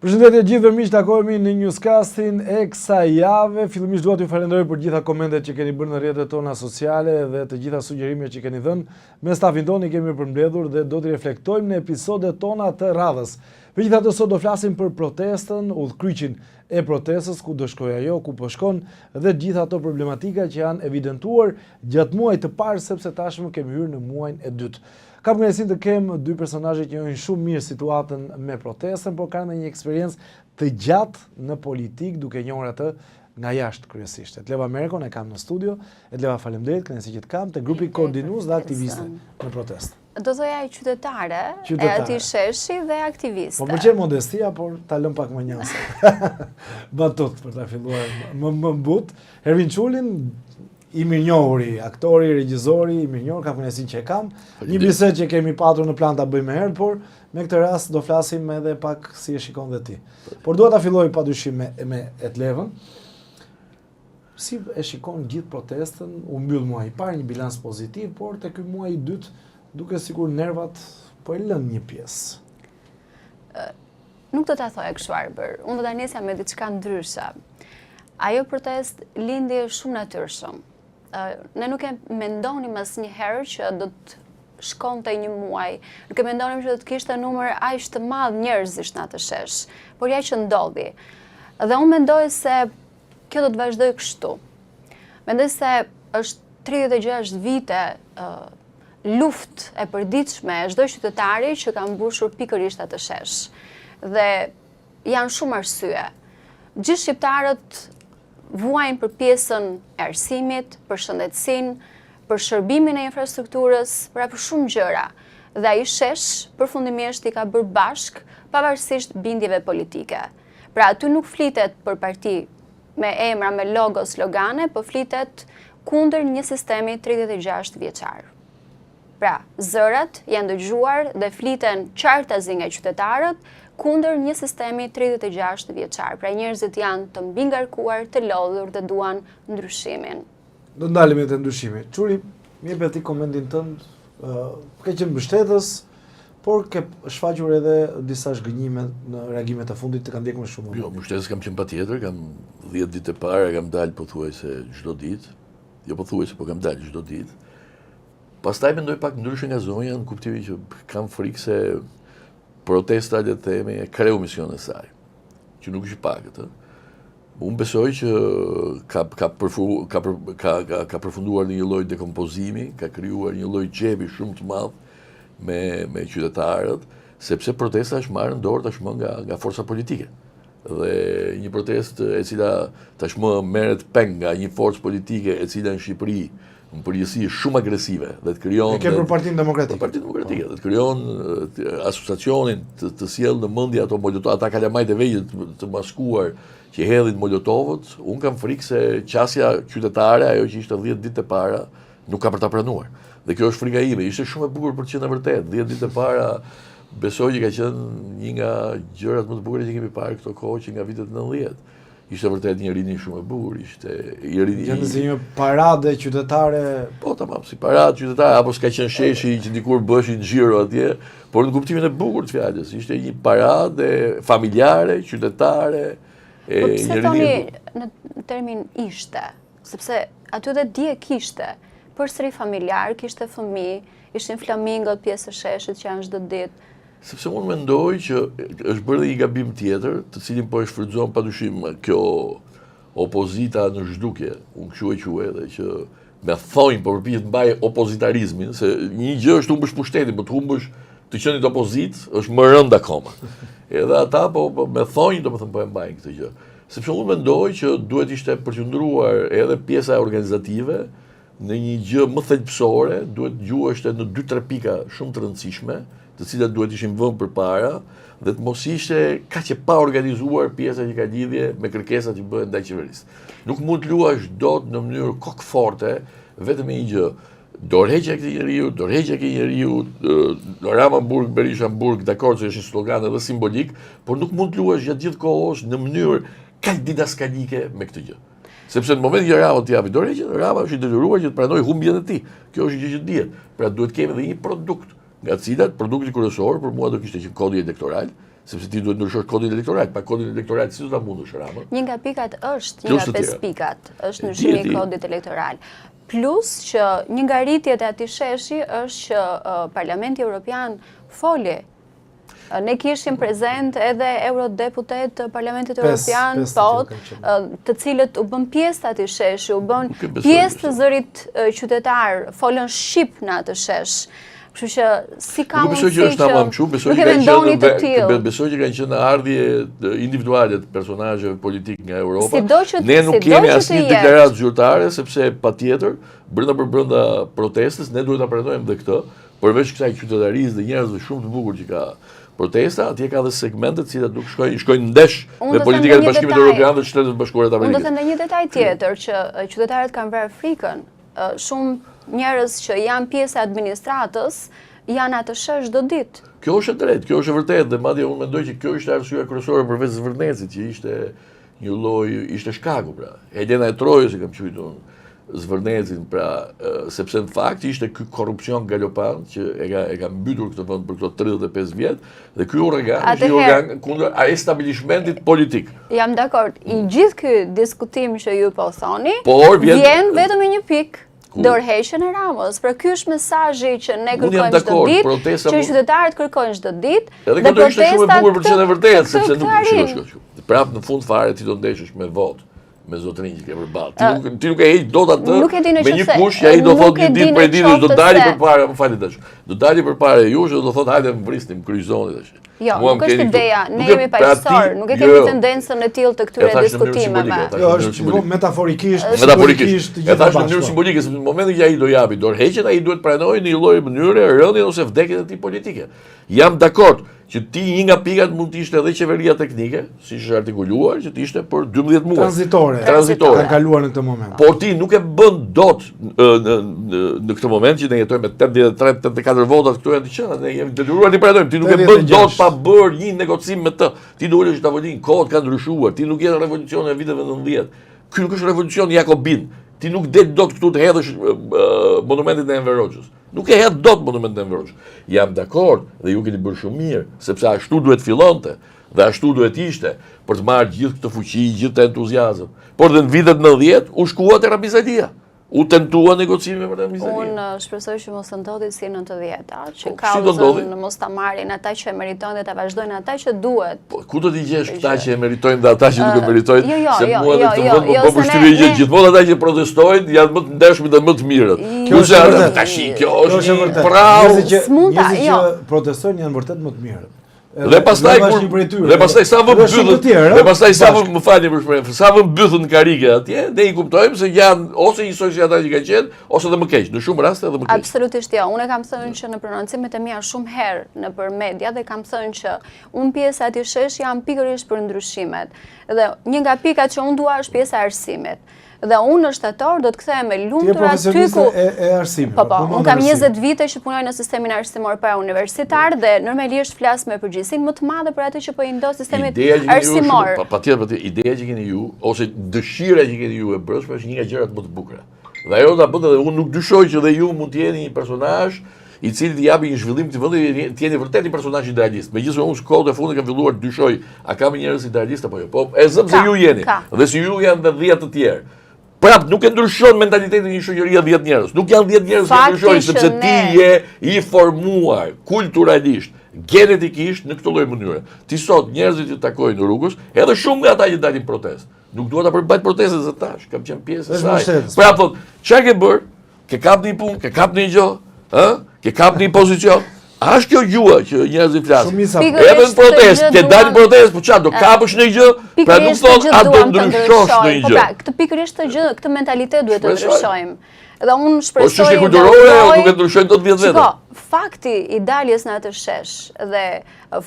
Përshëndetje gjithëve miq, takohemi në newscastin e kësaj jave. Fillimisht dua t'ju falenderoj për gjitha komentet që keni bërë në rrjetet tona sociale dhe të gjitha sugjerimet që keni dhënë. Me stafin tonë i kemi përmbledhur dhe do t'i reflektojmë në episodet tona të radhës. Megjithatë sot do flasim për protestën, udhkryqin e protestës, ku do shkojë ajo, ku po shkon dhe gjitha ato problematika që janë evidentuar gjatë muajit të parë, sepse tashmë kemi hyrë në muajin e dytë. Kam kënaqësinë të kem dy personazhe që njohin shumë mirë situatën me protestën, por kanë një eksperiencë të gjatë në politikë, duke njohur atë nga jashtë kryesisht. Etleva Merkon e kam në studio. Etleva, faleminderit, kënaqësi që të kam te grupi koordinues dhe aktiviste në protestë. Do thoya qytetare, e atij sheshi dhe aktiviste. Po pëlqen modestia, por ta lëm pak më njëse. Batut për ta filluar më but. Ervin Çulin, i mirënjohuri, aktori, regjizori, i mirënjohur, kam kënaqësinë që e kam. Një bisedë që kemi patur në plan ta bëjmë herë, por me këtë rast do flasim edhe pak si e shikon dhe ti. Por dua ta filloj padyshim me Etlevën. Si e shikon gjithë protestën? U mbyll muaji i parë, një bilans pozitiv, por te ky muaj i dytë duke sikur nervat po e lën një pjesë. Nuk do ta thoja kështu Arber. Unë do ta nisja me diçka ndryshe. Ajo protest lindi shumë natyrshëm. Ne nuk e mendonim asnjëherë që do të shkonte një muaj. Nuk e mendonim që do të kishte numër aq të madh njerëzish në atë shesh. Por ja që ndodhi. Dhe unë mendoj se kjo do të vazhdojë kështu. Mendoj se është 36 vite luftë e përditshme e çdo qytetari që ka mbushur pikërisht atë shesh. Dhe janë shumë arsye. Gjithë shqiptarët vuajnë për pjesën e arsimit, për shëndetësinë, për shërbimin e infrastrukturës, për shumë gjëra. Dhe ai shesh përfundimisht i ka bërë bashk pavarësisht bindjeve politike. Pra aty nuk flitet për parti me emra, me logo, slogane, po flitet kundër një sistemi 36 vjeçar. Pra, zërat janë dëgjuar dhe fliten qartazi nga qytetarët kundër një sistemi 36 vjeçar. Pra njerëzit janë të mbingarkuar, të lodhur dhe duan ndryshimin. Do ndalemi te ndryshimi. Çuri, më jep ti komentin tënd. Ka qenë mbështetës, por ke shfaqur edhe disa zhgënjime në reagimet e fundit të kanë ndjekur shumë. Jo, mbështetës kam qenë patjetër, kam 10 ditë e para, kam dalë pothuajse çdo ditë. Jo pothuajse, po kam dalë çdo ditë. Pastaj mendoj pak ndryshe nga zonja në kuptimin që kam frikë se protesta, le të themi, e kreu misionin e saj, që nuk është i pakët. Unë besoj që ka përfunduar një lloj dekompozimi, ka krijuar një lloj xhepi shumë të madh me qytetarët, sepse protesta është marrë në dorë tashmë nga forca politike. Dhe një protestë e cila tashmë merret peng nga një forcë politike e cila në Shqipëri në përgjithësi shumë agresive dhe të krijon për Partinë Demokratike. Partinë Demokratike dhe të krijon asociacionin të sjellë në mendje ato ata kalamajt e vegjël të maskuar që hedhin molotovët. Unë kam frikë se qasja qytetare, ajo që ishte 10 ditë e para, nuk ka për ta pranuar. Dhe kjo është frika ime. Ishte shumë e bukur për të qenë vërtet. 10 ditë e para besoj që ka qenë një nga gjërat më të bukura që kemi parë këto kohë që nga vitet 90. Ishte vërtet një rini shumë e bukur, ishte i rini. Janë si një parade qytetare. Po tamam, si parade qytetare, apo s'ka qenë sheshi që dikur bëshin xhiro atje, por në kuptimin e bukur të fjalës, ishte një parade familjare, qytetare, po pse thoni në termin ishte, sepse aty dhe dje kishte, përsëri familjar, kishte fëmijë, ishin flamingët pjesë e sheshit që janë çdo ditë. Sepse unë mendoj që është bërë dhe një gabim tjetër, të cilin po e shfrytëzon padyshim kjo opozita në zhdukje, unë kështu e quaj edhe që me thonjë po përpiqet mbaj opozitarizmin, se një gjë është humbësh pushtetin, po të humbësh të qenit opozitë është më rënd akoma. Edhe ata po me thonjë domethënë po e mbajnë këtë gjë. Sepse unë mendoj që duhet ishte përqendruar edhe pjesa organizative në një gjë më thelbësore, duhet gjuheshte në 2-3 pika shumë të rëndësishme, të cilat duhet ishin vënë përpara dhe të mos ishte kaq e pa organizuar pjesa që ka lidhje me kërkesat që bëhen ndaj qeverisë. Nuk mund të luash dot në mënyrë kokforte vetëm një gjë. Dorëheqja e këtij njeriu, Rama Burg, Berisha Burg, dakord se është një slogan edhe simbolik, por nuk mund të luash gjatë gjithë kohës në mënyrë kaq didaskalike me këtë gjë. Sepse në momentin që Rama t'i japi dorëheqjen, Rama është i detyruar që të pranojë humbjen e tij. Kjo është gjë që dihet. Pra duhet kemi edhe një produkt nga cilat produkti kryesor për mua do kishte qenë kodi elektoral, sepse ti duhet ndryshosh kodin elektoral, pa kodin elektoral si do ta mundësh Ramën? Një nga pikat është, një nga 5 pikat, është ndryshimi i kodit elektoral. Plus që një nga rritjet e atij sheshi është që Parlamenti Evropian foli. Ne kishim prezent edhe eurodeputet të Parlamentit Evropian, të cilët u bën pjesë të atij sheshi, u bën pjesë të zërit qytetar, folën shqip në atë shesh. Kështu që si ka mundësi që nuk e mendoni të tillë. Besoj që kanë qenë ardhje individuale të personazheve politik nga Europa. Ne nuk kemi asnjë deklaratë zyrtare sepse patjetër brenda protestës ne duhet ta pranojmë edhe këtë, përveç kësaj qytetarisë dhe njerëzve shumë të bukur që ka protesta, atje ka dhe segmente të cilat nuk shkojnë ndesh me politikat e Bashkimit Evropian dhe Shtetet Bashkuara të Amerikës. Unë do të them një detaj tjetër që qytetarët kanë vrarë frikën. Shumë njerëz që janë pjesë e administratës janë atë shesh çdo ditë. Kjo është e drejtë, kjo është e vërtetë dhe madje unë mendoj që kjo ishte arsyeja kryesore përveç Zvërnecit, që ishte një lloj, ishte shkaku pra. Helena e Trojës e kam quajtur unë Zvërnecin, pra, sepse në fakt ishte ky korrupsion galopan që e ka mbytur këtë vend për këto 35 vjet dhe ky uragan është një uragan kundër establishmentit politik. Jam dakord. I gjithë ky diskutim që ju po thoni, vjen vetëm një pikë. Dorëheqjen e Ramës. Pra ky është mesazhi që ne kërkojmë çdo ditë, që qytetarët kërkojnë çdo ditë. Dhe këto ishte shumë e bukur për qenë vërtet, sepse nuk shikosh. Prap në fund fare ti do ndeshësh me votë, me zotërinë që ke përballë. Ti nuk e heq dot atë me një kush që ai do thotë një ditë për ditë do dalë përpara, më falni tash. Do dalë përpara jush dhe do thotë hajde më vrisnim kryqëzoni tash. Jo, nuk është ideja, ne jemi paqësor, nuk e kemi tendencën e tillë të këtyre diskutimeve. Jo, është metaforikisht, e thash në mënyrë simbolike, sepse në momentin që ai do japi dorëheqjen, ai duhet pranojë në një lloj mënyre rëndjen ose vdekjen e tij politike. Jam dakord që ti një nga pikat mund të ishte edhe qeveria teknike, siç është artikuluar, që të ishte për 12 muaj. Tranzitore. Ka kaluar në këtë moment. Por ti nuk e bën dot në këtë moment që ne jetojmë me 83-84 votat këtu janë të qenë, ne jemi detyruar të pranojmë. Ti nuk e bën dot pa bërë një negocim me të. Ti do ulesh në tavolinë, kohët kanë ndryshuar. Ti nuk je në revolucionin e viteve 90. Ky nuk është revolucion jakobin. Ti nuk del dot këtu të hedhësh monumentin e Enver Hoxhës. Nuk e hedh dot monumentin e Enver Hoxhës. Jam dakord dhe ju keni bërë shumë mirë, sepse ashtu duhet fillonte dhe ashtu duhet ishte për të marrë gjithë këtë fuqi, gjithë të entuziazëm. Por dhe në vitet 90 u shkua te Rabizalia. U tentua negocime për Rabizalia. Unë shpresoj që mos të ndodhi si në 90-ta, që kauzën mos ta marrin ata që e meritojnë dhe ta vazhdojnë ata që duhet. Ku do t'i gjesh ata që e meritojnë dhe ata që nuk e meritojnë? Jo, po përshtypje gjithmonë ata që protestojnë janë më të ndershëm dhe më të mirët. Kjo është vërtet. Njerëzit që protestojnë janë vërtet më të mirët. Dhe pastaj sa vë mbythën karike atje, ne i kuptojmë se janë ose njësoj si ata që kanë qenë, ose dhe më keq, në shumë raste edhe më keq. Absolutisht jo. Unë kam thënë që në prononcimet e mia shumë herë nëpër media dhe kam thënë që unë pjesa e atij sheshi jam pikërisht për ndryshimet. Dhe një nga pikat që unë dua është pjesa e arsimit. Dhe unë në shtator do të kthehem me lumtur aty ku e arsimit. Po, unë kam 20 vite që punoj në sistemin arsimor para universitar dhe normalisht flas me përgjegjësinë më të madhe për atë që po i ndos sistemit arsimor. Patjetër, ideja që keni ju ose dëshira që keni ju e brendshme është një nga gjërat më të bukura. Dhe ajo ta bën edhe unë nuk dyshoj që dhe ju mund të jeni një personazh i cili të japi një zhvillim të vëndit, të jeni vërtet një personazh idealist. Megjithëse unë kohët e fundit kam filluar të dyshoj, a kam njerëz idealist apo jo? Po e zëm se ju jeni. Dhe si ju janë dhe 10 të tjerë. Prap, nuk e ndryshon mentalitetin një shoqërie 10 njerëz. Nuk janë 10 njerëz që ndryshojnë, sepse ti je i formuar kulturalisht, genetikisht në këtë lloj mënyre. Ti sot njerëzit që takojnë në rrugës, edhe shumë nga ata që dalin protestë. Nuk dua ta përbajt protestën se tash, kam qenë pjesë e saj. Prap, çfarë ke bër? Ke kapni një punë, ke kapni një gjë, ë? Ke kapni një pozicion. A është kjo gjua që njerëzit flasin? Edhe në protestë, ke dalë në protestë, po çfarë do kapësh në gjë? Pra nuk thon a do ndryshosh në një gjë. Këtë pikërisht të gjë, këtë mentalitet duhet të ndryshojmë. Dhe unë shpresoj. Po çështje kulturore nuk e ndryshojnë dot 10 vjet. Fakti i daljes në atë shesh dhe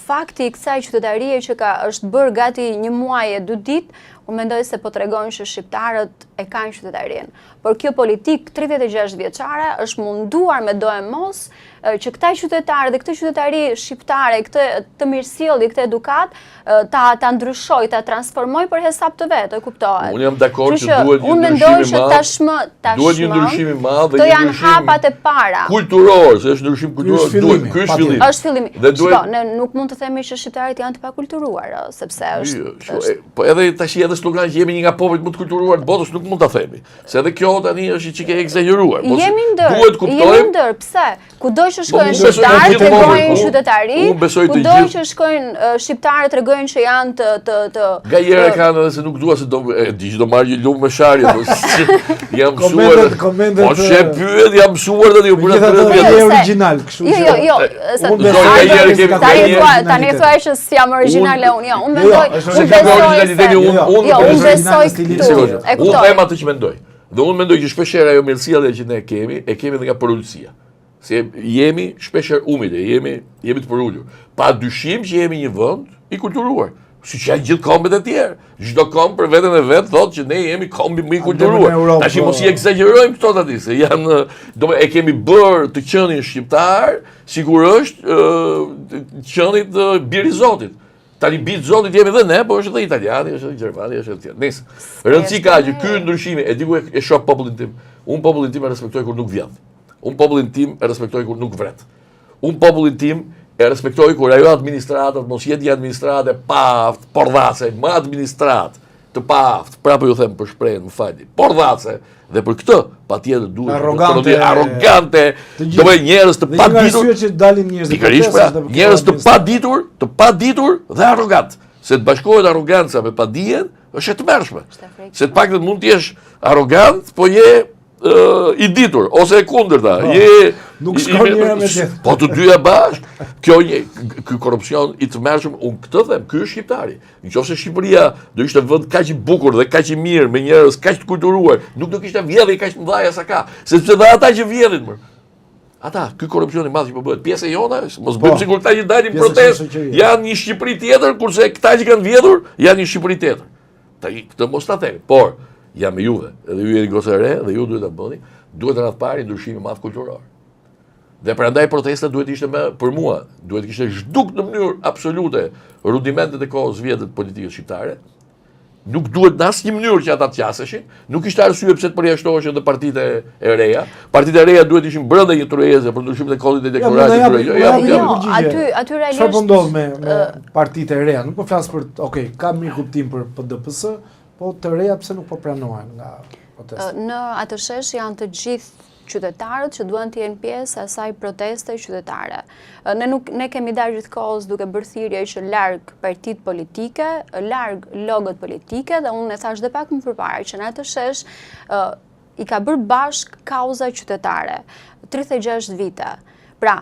fakti i kësaj qytetarie që është bërë gati një muaj e 2 ditë, unë mendoj se po tregojnë që shqiptarët e kanë qytetarinë. Por kjo politik 36 vjeçare është munduar me do e mos që këta qytetarë dhe këtë qytetari shqiptare, këtë të mirësjellje, këtë edukat, ta ndryshoj, ta transformoj për hesap të vet, e kuptohet. Unë jam dakord që duhet një ndryshim i madh. Duhet një ndryshim i madh dhe këto janë hapat e para. Kulturor, se është ndryshim kulturor duhet. Ky është fillimi. Është fillimi. Shiko, ne nuk mund të themi që shqiptarët janë të pakulturuar, sepse është. Po edhe tash edhe slogan që jemi një nga popujt më të kulturuar të botës nuk mund ta themi. Se edhe kjo tani është çike egzageruar. Jemi ndër. Duhet kuptojmë. Jemi ndër. Pse? Kudo që shkojnë shqiptarët tregojnë qytetari, kudo që shkojnë shqiptarët tregojnë që janë të Gajere kanë edhe se nuk dua se do marrë një lumë me sharje. Jam mësuar. Po she pyet, jam mësuar tani u bëra 30 vjet. Je origjinal, kështu që. Jo. Tani thua që jam origjinale unë. Jo, unë besoj këtu. Unë them atë që mendoj. Dhe unë mendoj që shpeshherë ajo mirësia që ne kemi, e kemi edhe nga përulësia. Se jemi shpeshherë umile, jemi të përullur. Pa dyshim që jemi një vend i kulturuar. Si që janë gjithë kombet e tjerë. Çdo komb për veten e vet thotë që ne jemi kombi më i kulturuar. Tash mos i egzagerojmë këto tani se janë e kemi bërë të qenin shqiptar, sigur është qenit biri Zotit. Tani bitë Zotit jemi dhe ne, po është edhe italiani, është edhe gjermani, është edhe tjerë. Nëse rëndësi ka që ky ndryshimi, e di ku e shoh popullin tim. Unë popullin tim e respektoj kur nuk vjedh. Unë popullin tim e respektoj kur nuk vret. Unë popullin tim e respektoj kur ajo administratët mos jetë një administratë e paaft, pordhace, më administratë të paaft. Prapë ju them për shprehjen, më falni. Pordhace. Dhe për këtë, patjetër duhet arrogante, do të njerëz të paditur. Pikërisht pra, njerëz të paditur dhe arrogant. Se të bashkohet arroganca me padijen, është e tmerrshme. Se të paktën mund të jesh arrogant, po je i ditur ose e kundërta. Nuk shkon njëra me tjetrën. Po të dyja bashkë. Ky korrupsion i tmerrshëm, unë këtë them, ky është shqiptari. Nëse Shqipëria do ishte vend kaq i bukur dhe kaq i mirë me njerëz kaq të kulturuar, nuk do kishte vjedhje kaq të mëdha sa ka, sepse dhe ata që vjedhin më. Ata, ky korrupsion i madh që po bëhet, pjesë e jona është. Mos bëjmë sikur këta që dalin protestë janë një Shqipëri tjetër, kurse këta që kanë vjedhur janë një Shqipëri tjetër. Këtë mos ta themi, por jam me juve, edhe ju jeni gocë e re dhe ju duhet ta bëni, duhet rreth parë ndryshim i madh kulturor. Dhe prandaj protesta duhet ishte për mua, duhet kishte zhduk në mënyrë absolute rudimentet e kohës vjetët politikës shqiptare. Nuk duhet në asnjë mënyrë që ata të qaseshin, nuk ishte arsye pse të përjashtoheshin edhe partitë e reja. Partitë e reja duhet ishin brenda një tryeze për ndryshimin e kodit elektoral. Aty realisht. Çfarë po ndodh me partitë e reja? Nuk po flas për, kam një kuptim për PDPS, po të reja pse nuk po pranohen nga protesta? Në atë shesh janë të gjithë qytetarët që duan të jenë pjesë asaj proteste qytetare. Ne kemi darë gjithkohës duke bërë thirrje që larg partitë politike, larg logët politike, dhe unë e thash dhe pak më përpara që në atë shesh i ka bërë bashk kauza qytetare, 36 vite. Pra,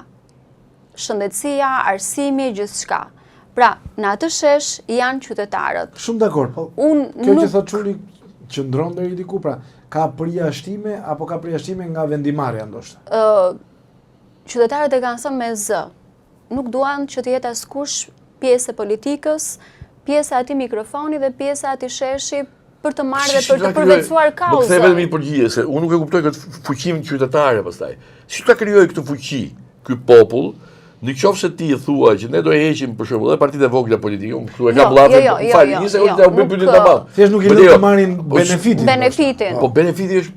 shëndetësia, arsimi, gjithçka. Pra, në atë shesh janë qytetarët. Shumë dakord, po. Kjo që thotë Çuli qëndron deri diku, pra, ka përjashtime apo ka përjashtime nga vendimarrja ndoshta? Qytetarët e kanë thënë me zë. Nuk duan që të jetë askush pjesë e politikës, pjesë e atij mikrofoni dhe pjesë e atij sheshi për të marrë dhe për të përvetësuar kauzën. Më kthe vetëm një përgjigje, se unë nuk e kuptoj këtë fuqinë qytetare pastaj. Si ta krijoj këtë fuqi, ky popull? Në qoftë se ti thua që ne do e heqim për shembull edhe partitë e vogla politike, unë këtu e kam bllafën, falë, nisë u ta bëj pyetjen tamam. Thjesht nuk i lë të marrin benefitin. Benefitin. Po benefiti është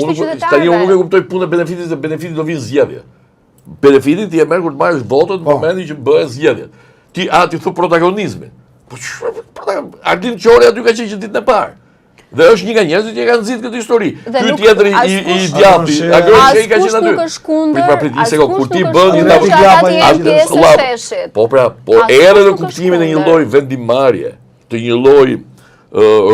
i qytetarëve. Tani unë nuk e kuptoj punën e benefitit, se benefiti do vinë zgjedhje. Benefitin ti e merr kur të marrësh votën në momentin që bëhen zgjedhjet. Ti thu protagonizmi. Po çfarë? Ardin Çori aty ka qenë ditën e parë. Dhe është një nga njerëzit që kanë nxitur këtë histori. Ky tjetër i djati, Agrojshej ka qenë aty. Nuk është kundër. Kur ti bën një po pra, po edhe në kuptimin e një lloj vendimarrje, të një lloj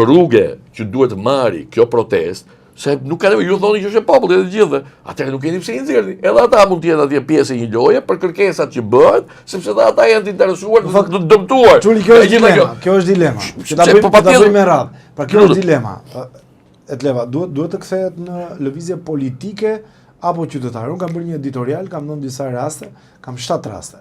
rruge që duhet marri kjo protestë, se nuk ka nevojë, ju thoni që është e popullit edhe gjithë. Atëherë nuk keni pse i nxjerrni. Edhe ata mund të jenë atje pjesë e një loje për kërkesat që bëhen, sepse edhe ata janë të interesuar të dëmtuar. Çuli, kjo është dilema. Që ta bëjmë me radhë. Pra kjo është dilema. Etleva, duhet të kthehet në lëvizje politike apo qytetare. Unë kam bërë një editorial, kam dhënë disa raste, kam 7 raste.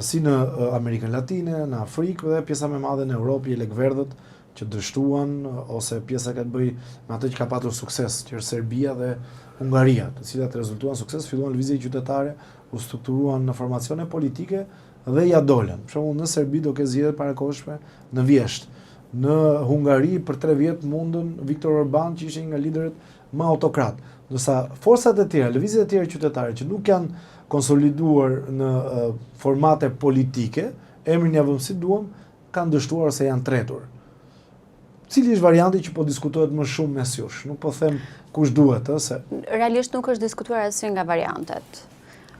Si në Amerikën Latine, në Afrikë dhe pjesa më e madhe në Europë, lekverdhët që dështuan, ose pjesa ka të bëj me atë që ka patur sukses, që është Serbia dhe Hungaria, të cilat rezultuan sukses, filluan lëvizje qytetare, u strukturuan në formacione politike dhe ja dolen. Për shembull, në Serbi do ke zgjedhjet parakohshme në Vjesht. Në Hungari për 3 vjet mundën Viktor Orban, që ishte një nga liderët më autokrat. Ndërsa forcat e tjera, lëvizjet e tjera qytetare që nuk janë konsoliduar në formate politike, emrin javëm si duam, kanë dështuar se janë tretur. Cili është varianti që po diskutohet më shumë mes jush? Nuk po them kush duhet, se... Realisht nuk është diskutuar asnjë nga variantet.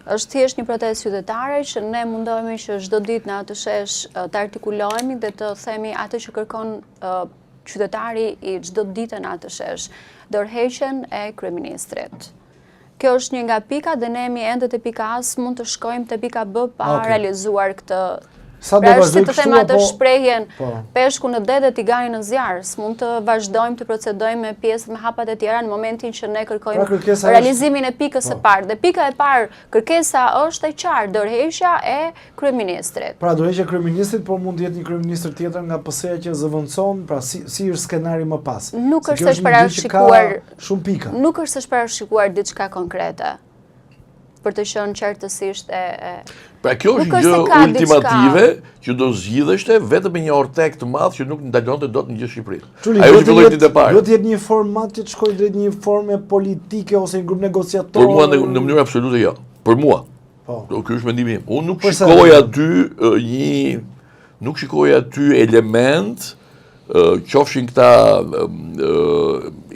Është thjesht një protestë qytetare që ne mundohemi që çdo ditë në atë shesh të artikulohemi dhe të themi atë që kërkon qytetari i çdo dite në atë shesh, dorëheqjen e kryeministrit. Kjo është një nga pikat dhe ne jemi ende te pika A, mund të shkojmë te pika B pa realizuar këtë. Sa do vazhdoj të them atë shprehjen, peshku në det dhe tigani në zjarr, s'mund të vazhdojmë të procedojmë me pjesët me hapat e tjera në momentin që ne kërkojmë realizimin e pikës së parë. Dhe pika e parë, kërkesa është e qartë, dorëheqja e kryeministrit. Pra dorëheqja e kryeministrit, por mund të jetë një kryeministër tjetër nga PS-ja që zëvendëson, pra si është skenari më pas. Nuk është është parashikuar shumë pika. Nuk është parashikuar diçka konkrete për të qenë qartësisht Pra kjo është gjë ultimative që do zgjidheshte vetëm me një ortek të madh që nuk ndalonte dot në gjë Shqipëri. Ajo që filloi ditë e parë. Do të jetë një format që të shkojë drejt një forme politike ose një grup negociator. Për mua në mënyrë absolute jo. Për mua. Ky është mendimi im. Unë nuk shikoj aty element qofshin këta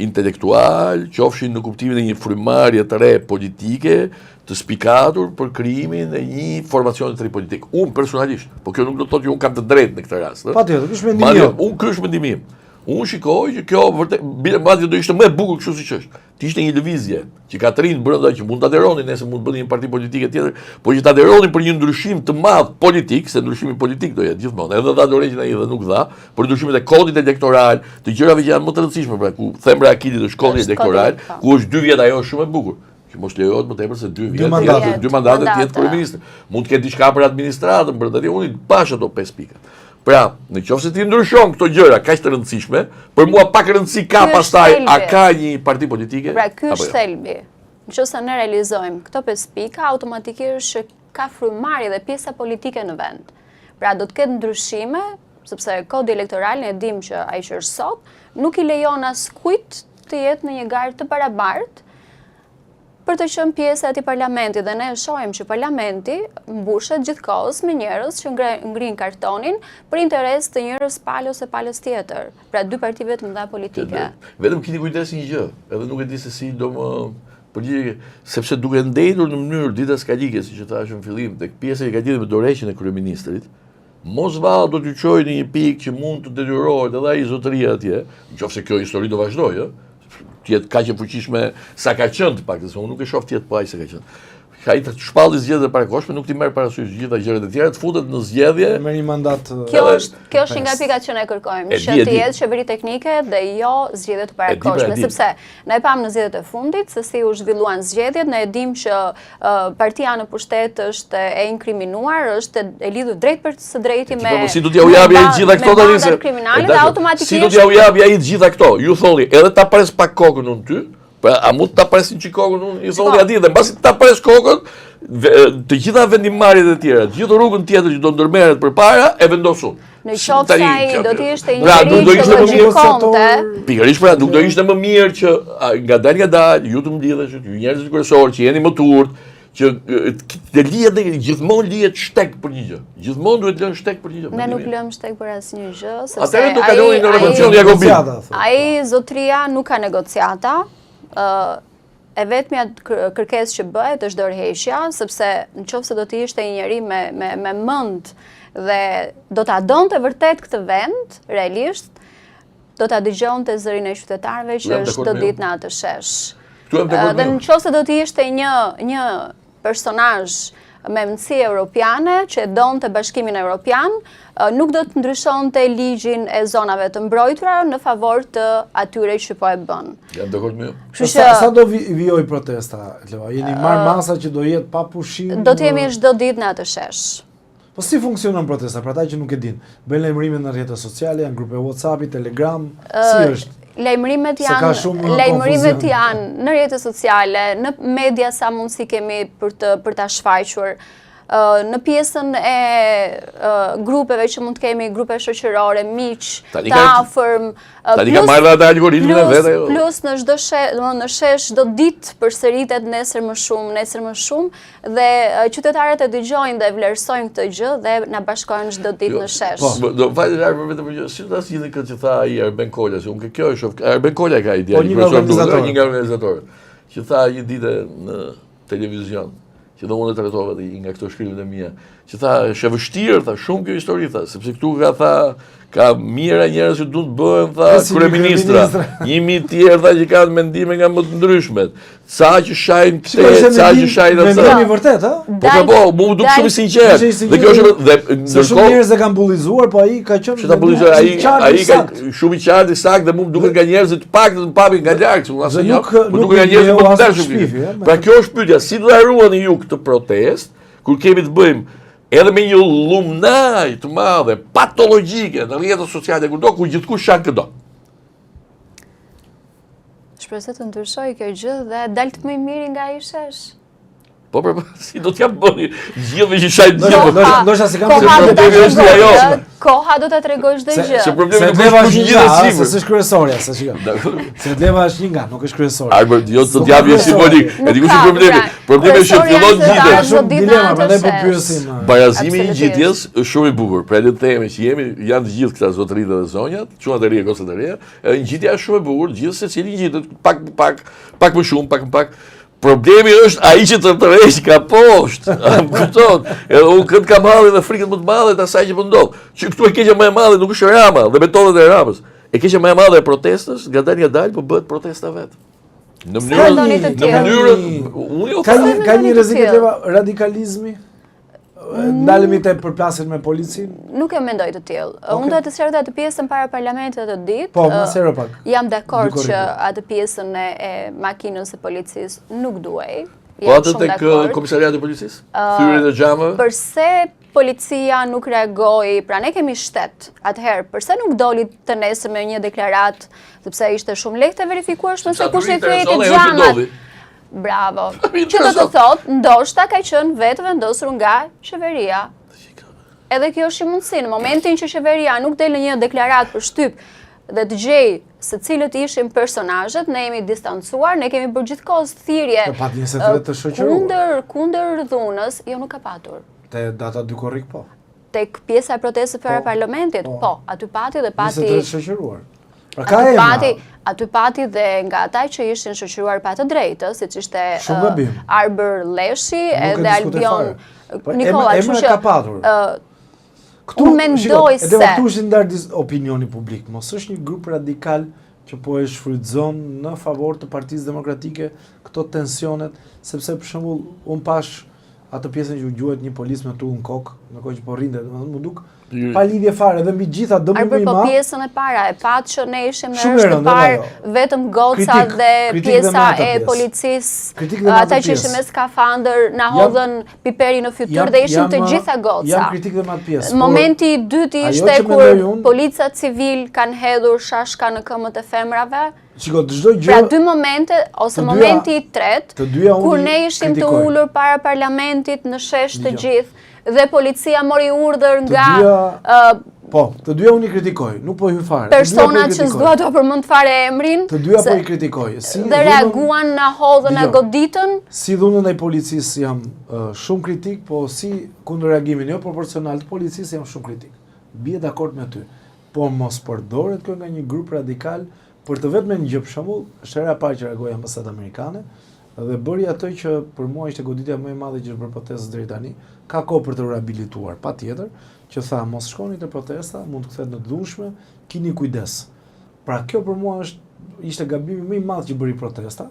intelektual, qofshin në kuptimin e një frymarrje të re politike, të spikatur për krijimin e një formacioni të ri politik. Unë personalisht, po kjo nuk do të thotë që unë kam të drejtë në këtë rast. Patjetër, ky është mendimi im. Unë ky është mendimi im. Unë shikoj që kjo vërtet madje do ishte më e bukur kështu siç është. Të ishte një lëvizje që ka të rinë brenda që mund të aderonin, nëse mund të bënin një parti politike tjetër, por që të aderonin për një ndryshim të madh politik, se ndryshimi politik do jetë gjithmonë. Edhe dha dorëheqjen ai dhe nuk dha, por ndryshimet e kodit elektoral, të gjërave që janë më të rëndësishme, pra ku thembra e akidit është kodi elektoral, ku është 2 vjet ajo është shumë e bukur. Që mos lejohet më tepër se 2 vjet, 2 mandate të jetë kryeminist. Mund të ketë diçka për administratën, për atë unë bash ato 5 pika. Pra, në qoftë se ti ndryshon këto gjëra kaq të rëndësishme, për mua pak rëndësi ka pastaj a ka një parti politike? Pra, ky është thelbi. Nëse ne realizojmë këto 5 pika, automatikisht ka frymarrje dhe pjesa politike në vend. Pra, do të ketë ndryshime, sepse kodi elektoral ne dim që ai që është sot nuk i lejon askujt të jetë në një garë të barabartë për të qenë pjesë e atij parlamenti dhe ne shohim që parlamenti mbushet gjithkohës me njerëz që ngrin kartonin për interes të njërës palë ose palës tjetër. Pra 2 partive të mëdha politike. Vetëm keni kujdes një gjë, edhe nuk e di se si do më përgjigje, sepse duke ndëjtur në mënyrë dita skalike, siç e thashëm në fillim, tek pjesa që ka lidhur me dorëheqjen e kryeministrit, mos vallë do të çojë në një pikë që mund të detyrohet edhe ai zotëria atje, nëse kjo histori do vazhdojë, tjetë kaq e fuqishme sa ka qenë të paktën, se unë nuk e shoh tjetë po aq sa ka qenë. Ai të shpalli zgjedhje parakoshme, nuk ti merr parasysh gjitha gjërat e tjera, të futet në zgjedhje. Me një mandat. Kjo është nga pikat që ne kërkojmë, që të jetë qeveri teknike dhe jo zgjedhje të parakoshme, sepse ne pam në zgjedhjet e fundit se si u zhvilluan zgjedhjet, ne e dim që partia në pushtet është e inkriminuar, është e lidhur drejt për së drejti me. Po si do t'ja u japi ai gjitha këto tani se kriminale dhe automatikisht. Si do t'ja u japi ai gjitha këto? Ju thoni, edhe ta pres pak kokën unë ty. Pra, a mund ta presin që kokën unë, i thoni atij dhe mbasi ta pres kokën, të gjitha vendimarrjet e tjera, gjithë rrugën tjetër që do ndërmerret përpara e vendosun. Në qoftë se ai do të ishte një njerëz që gjykonte. Pikërisht pra, nuk do ishte më mirë që ngadalë ju të mblidhesh, ju njerëzit kryesorë që jeni më turp, që të lihet gjithmonë lihet shtek për një gjë. Gjithmonë duhet lënë shtek për një gjë. Ne nuk lëm shtek për asnjë gjë, sepse atëherë do kalojnë në revolucion jakobin. Ai zotëria nuk ka negociata. E vetmja kërkesë që bëhet është dorëheqja, sepse nëse do të ishte një njeri me mend dhe do ta donte vërtet këtë vend, realisht do ta dëgjonte zërin e qytetarëve që është çdo ditë në atë shesh. Dhe nëse do të ishte një personazh me mëndësi europiane që donte Bashkimin Evropian, nuk do të ndryshonte ligjin e zonave të mbrojtura në favor të atyre që po e bën. Jam dakord me ju. Sa do vijoj protesta, Leva? Jeni marr masa që do jetë pa pushim? Do të jemi çdo ditë në atë shesh. Po si funksionon protesta, për ata që nuk e din? Bëjnë lajmërime në rrjetet sociale, janë grupe WhatsApp, Telegram, si është? Lajmërimet janë në rrjetet sociale, në media sa mundësi kemi për ta shfaqur. në pjesën e grupeve që mund të kemi, grupe shoqërore, miq, të afërm, tani ka marrë atë algoritmin e vet. Plus në çdo në shesh çdo ditë përsëritet nesër më shumë dhe qytetarët e dëgjojnë dhe vlerësojnë këtë gjë dhe na bashkojnë çdo ditë në shesh. Do vajte larg vetëm për gjë. Si ta silli këtë që tha ai Arben Kola, se unë kjo është Arben Kola ka ide, një nga organizatorët. Që tha një ditë në televizion, që do unë e trajtova nga këto shkrimet e mia, që tha, është e vështirë, tha, shumë kjo histori, tha, sepse këtu ka mira njerëz që duhet bëhen, tha, kryeministra, 1000 tjerë, tha, që kanë mendime nga më të ndryshmet, ca që shajnë këte, ca që shajnë atë. Mendimi vërtet, ha? Po, mu duk shumë i sinqert. Dhe kjo është se shumë njerëz e kanë bullizuar, po ai ka qenë. Që ta bullizuar, ai ka shumë i qartë i saktë dhe mu duket nga njerëzit të paktën të papin nga larg, po duket nga njerëzit më të ndershëm. Pra kjo është pyetja, si do ta ruani ju këtë protestë kur kemi të bëjmë edhe me një lumnaj të madhe, patologjike në rrjetet sociale ku gjithkush shan këdo. Shpresoj të ndryshoj kjo gjë dhe dal të më mirë nga ai shesh. Po si do t'ja bëni gjithë që shajnë gjithë. Ndoshta se kam koha do ta tregoj çdo gjë. Se problemi është gjithë sipër. Se është kryesorja, se shikoj. Se Deva është një nga, nuk është kryesorja. Arbër, jo të t'japë simbolik. E di ku është problemi. Problemi është që fillon gjithë. Shumë dilema, prandaj po pyesim. Barazimi i ngjitjes është shumë i bukur. Pra le të themi që janë të gjithë këta zotëritë dhe zonjat, çuat e ria, gocët e reja, ngjitja është shumë e bukur, gjithë secili ngjitet pak më shumë, pak. Problemi është ai që të tërheq ka poshtë. Kupton? Edhe unë këtë kam halli dhe frikën më të madhe të asaj që po ndodh. Që këtu e keqja më e madhe nuk është Rama dhe metodat e Ramës. E keqja më e madhe e protestës, ngadalë po bëhet protesta vet. Në mënyrë ka një rrezik të radikalizmi. Ndalemi te përplasjen me policin? Nuk e mendoj të tillë. Unë do të sqaroj atë pjesën para parlamentit të ditë. Po, më sero pak. Jam dakord që atë pjesën e makinës së policisë nuk duaj. Po atë tek komisariati i policisë? Thyrjet e xhamëve? Përse policia nuk reagoi, pra ne kemi shtet. Atëherë, përse nuk doli të nesër me një deklaratë, sepse ishte shumë lehtë të verifikueshme se kush i thyreti xhamat. Bravo. Që do të thotë, ndoshta ka qenë vetë vendosur nga qeveria. Edhe kjo është një mundësi. Në momentin që qeveria nuk del në një deklaratë për shtyp dhe të gjej se cilët ishin personazhet, ne jemi distancuar, ne kemi bërë gjithkohës thirrje. Pat një sekret të shoqëruar. Kundër dhunës, jo nuk ka patur. Te data dy korrik po. Tek pjesa e protestës para parlamentit, po, aty pati dhe pati. Një sekret të shoqëruar. Pra ka emra. Aty pati dhe nga ata që ishin shoqëruar pa të drejtë, siç ishte Arbër Leshi edhe Albion Nikola, emra ka patur. Këtu mendoj se këtu është ndar opinioni publik. Mos është një grup radikal që po e shfrytëzon në favor të Partisë Demokratike këto tensionet, sepse për shembull un pash atë pjesën që u gjuhet një polis me tull në kokë, në kohë që po rrinte, domethënë më duk pa lidhje fare dhe mbi gjitha dëmi më i madh. Po pjesën e para e pat që ne ishim në rreth të parë vetëm goca dhe pjesa e policisë, ata që ishin me skafandër na hodhën piperi në fytyrë dhe ishim të gjitha goca. Jam kritik dhe me atë pjesë. Momenti i dytë ishte kur polica civil kanë hedhur shashka në këmbët e femrave. Shiko, çdo gjë. Pra dy momente ose momenti i tretë kur ne ishim të ulur para parlamentit në shesh të gjithë dhe policia mori urdhër nga po, të dyja unë i kritikoj, nuk po i hy fare. Personat që s'dua të përmend fare emrin. Të dyja po i kritikoj. Dhe reaguan në hodhën e goditën. Si dhunën e policisë jam shumë kritik, po si kundër reagimin jo proporcional të policisë jam shumë kritik. Bie dakord me ty. Po mos përdoret kjo nga një grup radikal për të vetëm një gjë, për shembull, është hera e parë që reagoi ambasadë amerikane dhe bëri atë që për mua ishte goditja më e madhe që është bërë protestës deri tani. Ka kohë për të rehabilituar, patjetër, që tha mos shkoni te protesta, mund të kthehet në të dhunshme, keni kujdes. Pra kjo për mua ishte gabimi më i madh që bëri protesta.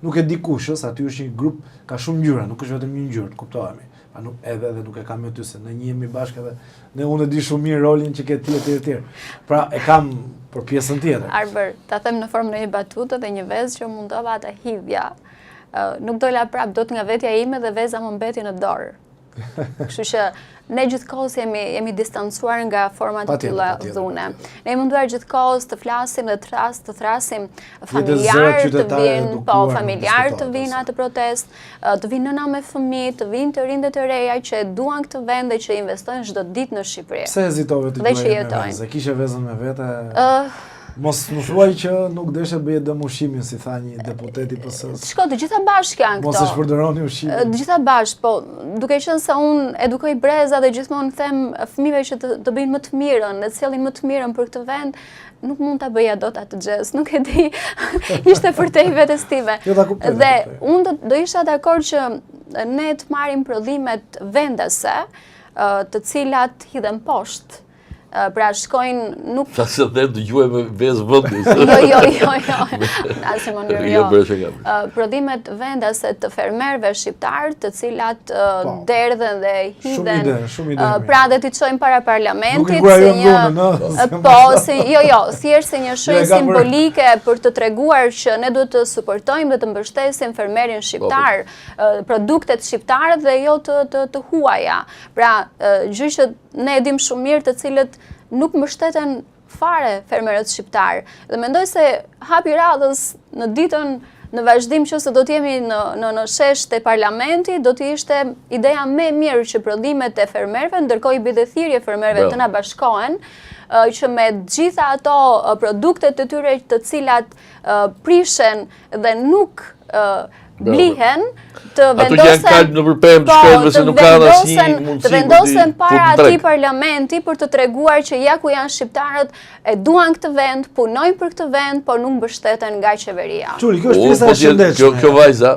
Nuk e di kush është, aty është një grup, ka shumë ngjyra, nuk është vetëm një ngjyrë, kuptohemi. Pa nuk edhe nuk e kam me ty se ne jemi bashkë edhe ne unë e di shumë mirë rolin që ke ti etj. Pra e kam për pjesën tjetër. Arbër, ta them në formë në një batutë dhe një vezë që mundova ta hidhja. Nuk dola prap dot nga vetja ime dhe veza më mbeti në dorë. Kështu që ne gjithkohës jemi distancuar nga format të tilla dhune. Ne jemi munduar gjithkohës të flasim dhe të thrasim familjar të vinë, familjar të vinë atë protest, të vinë nëna me fëmijë, të vinë të rinjtë të reja që duan këtë vend dhe që investojnë çdo ditë në Shqipëri. Pse hezitove të gjoje me vezë? Kishe vezën me vete? Mos më thuaj që nuk deshe bëje dëm ushqimin, si tha një deputet i PS-s. Shko, të gjitha bashkë janë këto. Mos e shpërdoroni ushqimin. Të gjitha bashkë, po, duke qenë se unë edukoj breza dhe gjithmonë them fëmijëve që të bëjnë më të mirën, dhe të sjellin më të mirën për këtë vend, nuk mund ta bëja dot atë gjest, nuk e di. Ishte për te i vetes time. Jo, ta kuptoj. Dhe unë do isha dakord që ne të marrim prodhimet vendase, të cilat hidhen poshtë. Pra shkojnë nuk... Sa se dhe dëgjuaj me vezë vëndis. Jo. Në asë mënyrë, jo. Prodhimet vendase të fermerëve shqiptarë, të cilat derdhen dhe hidhen. Shumë ide. Pra dhe t'i çojnë para parlamentit. Nuk i kurajon dhunën, Po, thjesht si një shenjë simbolike për të treguar që ne duhet të suportojmë dhe të mbështesim fermerin shqiptar, produktet shqiptare dhe jo të huaja. Pra, gjë që ne e dim shumë mirë të cilët nuk mbështeten fare fermerët shqiptar. Dhe mendoj se hapi radhës në ditën në vazhdim që se do t'jemi në shesh të parlamenti, do t'i ishte ideja me mirë që prodhimet e fermerëve, ndërkohë i bide thirrje fermerëve të na bashkohen, që me gjitha ato produktet të tyre të cilat prishen dhe nuk blihen, të vendosen para atij parlamenti për të treguar që ja ku janë shqiptarët, e duan këtë vend, punojnë për këtë vend, por nuk mbështeten nga qeveria. Çuri, kjo është pjesa e shëndetshme. Kjo vajza,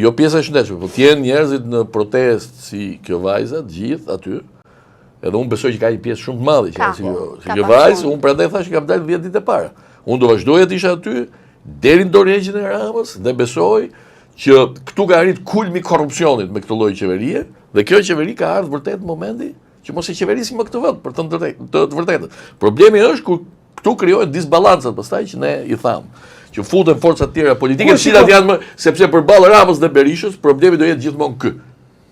jo pjesa e shëndetshme, po t'jenë njerëzit në protestë si kjo vajza, gjithë aty. Edhe unë besoj që ka një pjesë shumë të madhe që si kjo vajzë, unë prandaj thash që kam dalë 10 ditë e para. Unë do vazhdoja të isha aty deri në dorëheqjen e Ramës dhe besoj që këtu ka arrit kulmi korrupsionit me këtë lloj qeverie dhe kjo qeveri ka ardhur vërtet në momenti që mos e qeverisim më këtë vend për të vërtetën. Problemi është kur këtu krijohen disbalancat pastaj që ne i tham që futen forca të tjera politike, të cilat janë sepse përballë Ramës dhe Berishës, problemi do jetë gjithmonë ky.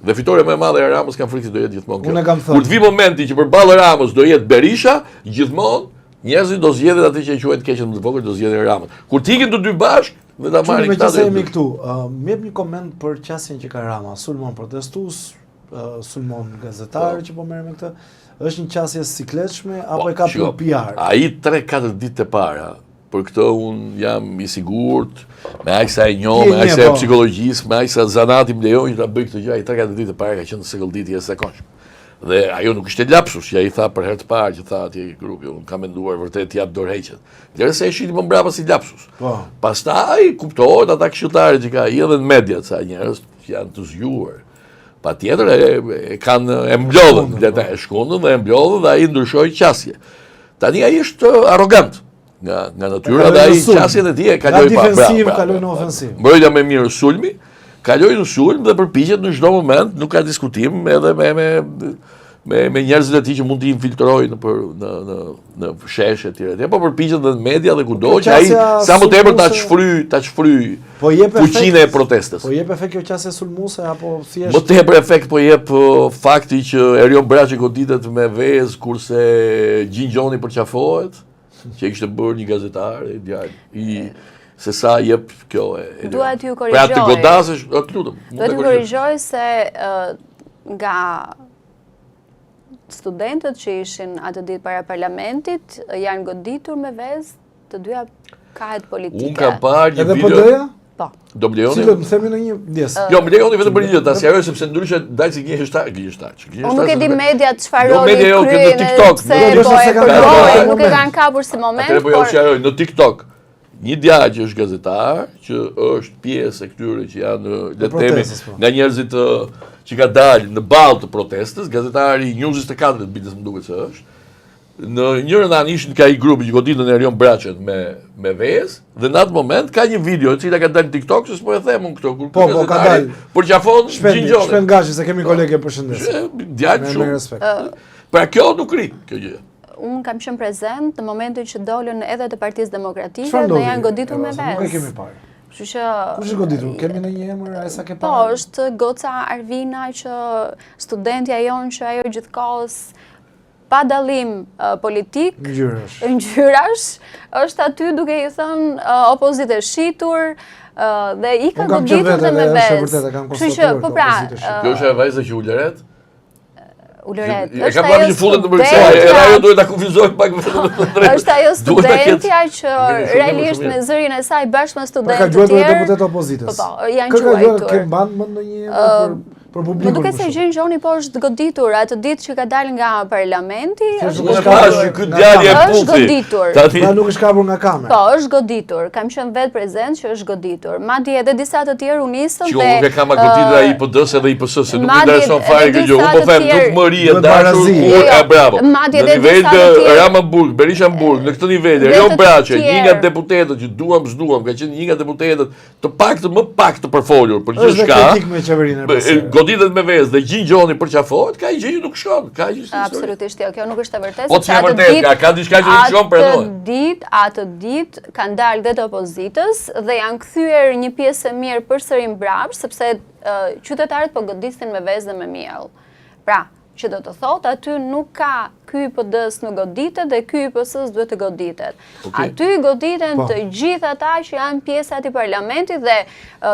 Dhe fitoria më e madhe e Ramës kanë frikë se do jetë gjithmonë kjo. Kur të vi momenti që përballë Ramës do jetë Berisha, gjithmonë njerëzit do zgjedhin atë që quhet keqen më të vogël, do zgjedhin Ramën. Kur t'ikin të dy bashk, dhe ta marrin këta. Meqenëse jemi këtu, më jep një koment për qasjen që ka Rama, sulmon protestues, sulmon gazetarë që po merren me këtë. Është një qasje sikletshme apo e ka për PR? Ai 3-4 ditë e para. Për këtë unë jam i sigurt, me aq sa e njoh, me aq sa e psikologjisë, me aq sa zanati më lejon që ta bëj këtë gjë, ai 3-4 ditë e para ka qenë sekonditi e zakonshme. Dhe ajo nuk ishte lapsus, që ai tha për herë të parë që tha atje grupi, unë kam menduar vërtet t'jap dorëheqjet. Derisa e shihni më mbrapa si lapsus. Pastaj kuptohet ata këshilltarët që ka ai edhe në media ca njerëz që janë të zgjuar. Patjetër e mblodhën, e shkondën dhe e mblodhën dhe ai ndryshoi qasje. Tani ai është arrogant. Nga natyra dhe ai qasjen e tij e kaloi pa defensiv, kaloi në ofensiv. Mbrojtja më mirë sulmi, kaloi në sulm dhe përpiqet në çdo moment, nuk ka diskutim edhe me njerëzit e tij që mund të infiltrojnë në sheshe etj. Po përpiqet edhe në media dhe kudo që ai sa më tepër ta çfryj fuqinë e protestës. Po jep efekt kjo qasje sulmuese apo thjesht? Më tepër efekt po jep fakti që Erion Braçi goditet me vezë kurse Gjingjoni përqafohet, që i kishte bërë një gazetar se sa jep kjo e dua t'ju korrigjoj. Pra të godasësh, të lutem. Dua t'ju korrigjoj se nga studentët që ishin atë ditë para parlamentit janë goditur me vezë të dyja kahet politike. Unë kam parë një video. Edhe PD-ja? Po. Do më lejoni? Cilët më themi në një pjesë. Jo, më lejoni vetëm për një gjë, ta sqaroj sepse ndryshe dal si gënjeshtar. Unë nuk e di media çfarë roli kryen në TikTok. Nuk e kanë kapur si moment. Atëherë po ju sqaroj në TikTok. Një djalë që është gazetar, që është pjesë e këtyre që janë le të themi nga njerëzit që ka dalë në ballë të protestës, gazetari News 24 bides më duket se është. Në njërën anë ishin ka i grupi që goditën e Erion Braçet me vezë, dhe në atë moment ka një video e cila ka dalë në TikTok, se s'po e them unë këto, kur ka dalë. Por qafon Gjingjoni. Shpend gashi, se kemi kolege përshëndes. Djalë shumë. Pra kjo nuk ri, kjo gjë. Unë kam qenë prezent në momentin që dolën edhe të Partisë Demokratike dhe janë goditur me vezë. Nuk e kemi parë. Kështu që Kush është goditur? Kemi në një emër, ai sa ke po, parë? është goca Arvina që studentja jonë që ajo gjithkohës pa dallim politik, ngjyrash, është aty duke i thënë opozitë e shitur dhe i ka goditur dhe me vezë. Kështu që po pra, kjo është e vajza që ulëret. Ulëret. E kam parë që fullet në bërësa, era ajo duhet ta kufizoj pak me drejtë. Është ajo studentja që realisht me zërin e saj bashkë me studentë të tjerë. Ka deputet opozitës. Po, janë quajtur. Ke mban më ndonjë për publikun? Më duket se Gjin Gjoni po është goditur atë ditë që ka dalë nga parlamenti. Ky djalë e Është goditur. Ta nuk është kapur nga kamera. Po, është goditur. Kam qenë vetë prezent që është goditur. Madje edhe disa të tjerë u nisën dhe nuk e kam goditur ai PD-s edhe IPS, se nuk i intereson fare kjo gjë. Unë po them nuk mëri e dashur e bravo. Në nivel të Ramamburg, Berishamburg, në këtë nivel, Rion Braçe, një nga deputetët që duam s'duam, ka qenë një nga deputetët të paktën më pak të përfolur për gjithçka. Është kritik me qeverinë e PS. Goditet me vezë dhe Gjin Gjoni përqafohet, ka gjë që nuk shkon, ka gjë. Absolutisht jo, kjo nuk është e vërtetë. Po ç'e vërtet, ka diçka që nuk shkon për ne. Atë ditë kanë dalë dhe të opozitës dhe janë kthyer një pjesë e mirë përsëri mbrapsht, sepse qytetarët po godisin me vezë dhe me miell. Pra, që do të thotë aty nuk ka ky PD-s nuk goditet dhe ky IPS-s duhet të goditet. Aty goditen të gjithë ata që janë pjesë e atij parlamenti dhe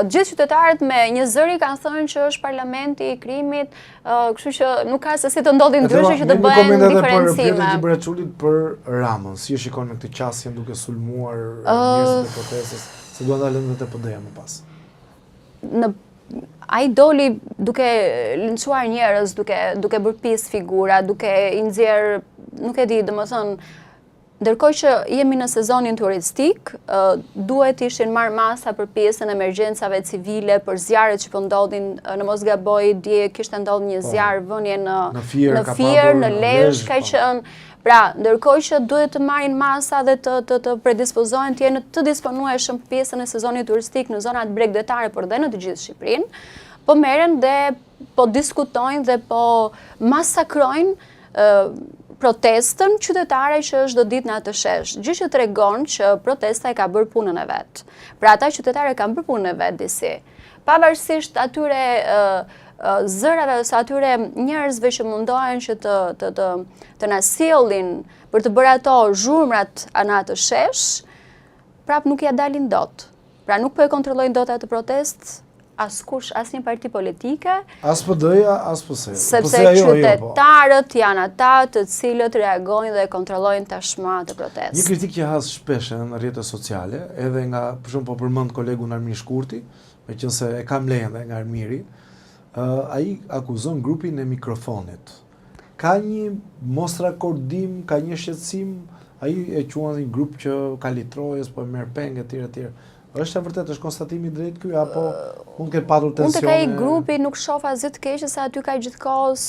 gjithë qytetarët me një zëri kanë thënë që është parlamenti i krimit, kështu që nuk ka se si të ndodhin ndryshe që të bëhen diferencime. Për Braçulit për Ramën, si e shikon me këtë qasje duke sulmuar njerëzit e protestës, se duan ta lënë vetë PD-ja më pas. Ai doli duke linçuar njerëz, duke bërë pjesë figura, duke i nxjerr, nuk e di, domethënë, ndërkohë që jemi në sezonin turistik, duhet ishin marrë masa për pjesën e emergjencave civile, për zjarret që po ndodhin, në mos gaboj, dje kishte ndodhur një zjarr vënie në Fier, në Lezhë, ka qenë. Pra, ndërkohë që duhet të marrin masa dhe të predispozohen të jenë të disponueshëm për pjesën e sezonit turistik në zonat bregdetare, por dhe në të gjithë Shqipërinë, po merren dhe po diskutojnë dhe po masakrojnë protestën qytetare që është do ditë në atë shesh. Gjë që tregon që protesta e ka bërë punën e vet. Pra ata qytetarë kanë bërë punën e vet disi. Pavarësisht atyre zërave ose atyre njerëzve që mundohen që të na sjellin për të bërë ato zhurmrat në atë shesh, prap nuk ja dalin dot. Pra nuk po e kontrollojnë dot atë protestë askush, asnjë parti politike. As PD-ja, as PS-ja. Sepse qytetarët janë ata të cilët reagojnë dhe kontrollojnë tashmë atë protestë. Një kritik që has shpesh në rrjetet sociale, edhe nga, për shembull, po përmend kolegun Armir Shkurti, meqense e kam lejen nga Armiri, ai akuzon grupin e mikrofonit. Ka një mos rakordim, ka një shqetësim, ai e quan një grup që ka litrojës, po merr peng etj. Është e vërtetë, është konstatimi i drejtë ky apo mund të ketë patur tensione? Unë tek ai grupi nuk shoh asgjë të keq, se aty ka gjithkohës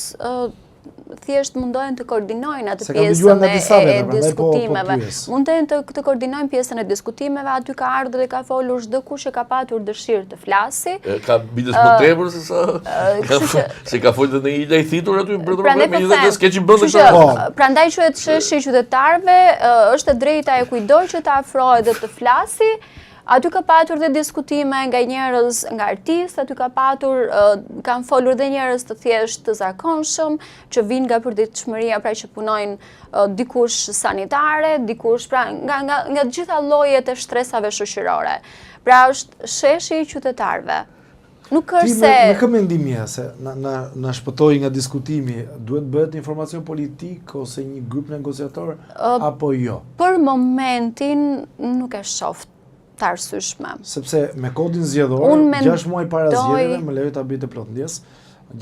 thjesht mundohen të koordinojnë atë pjesën e diskutimeve. Mund të koordinojnë pjesën e diskutimeve, aty ka ardhur dhe ka folur çdo kush që ka patur dëshirë të flasi. Ka bides më tepër se sa se ka folur në një i thitur aty për problem, megjithatë s'ke bën këtë. Prandaj quhet sheshi i qytetarëve, është e drejta e kujdo që të afrohet dhe të flasi. Aty ka patur dhe diskutime nga njerëz, nga artistë, aty ka patur, kanë folur dhe njerëz të thjesht të zakonshëm, që vinë nga përditshmëria, pra që punojnë dikush sanitare, dikush pra nga gjitha llojet e shtresave shoqërore. Pra është sheshi i qytetarëve. Nuk është se... Me kë mendim je se na shpëtoi nga diskutimi, duhet bëhet informacion politik ose një grup negociator apo jo? Për momentin nuk e shoh të arsyeshme. Sepse me kodin zgjedhor, 6 muaj para zgjedhjeve, më lejoj ta bëj të plot ndjes,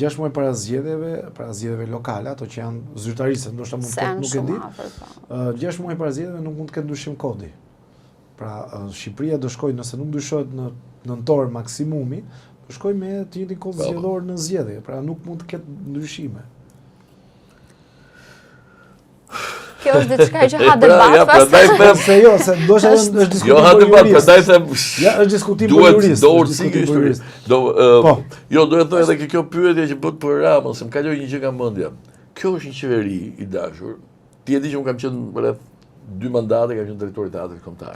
6 muaj para zgjedhjeve lokale, ato që janë zyrtarisë, ndoshta mund të nuk e di. 6 muaj para zgjedhjeve nuk mund të ketë ndryshim kodi. Pra Shqipëria do shkojë, nëse nuk ndryshohet në nëntor maksimumi, do shkojë me të njëjtin kod zgjedhor në zgjedhje, pra nuk mund të ketë ndryshime. Kjo është diçka që ha debat pastaj. Se jo, se ndoshta është diskutim. Jo, ha debat, prandaj them. Ja, është diskutim për jurist. Jo, duhet të thoj edhe kjo pyetje që bëhet për Ramën, se më kaloi një gjë nga mendja. Kjo është një qeveri i dashur. Ti e di që unë kam qenë rreth 2 mandate, kam qenë drejtori i teatrit kombëtar.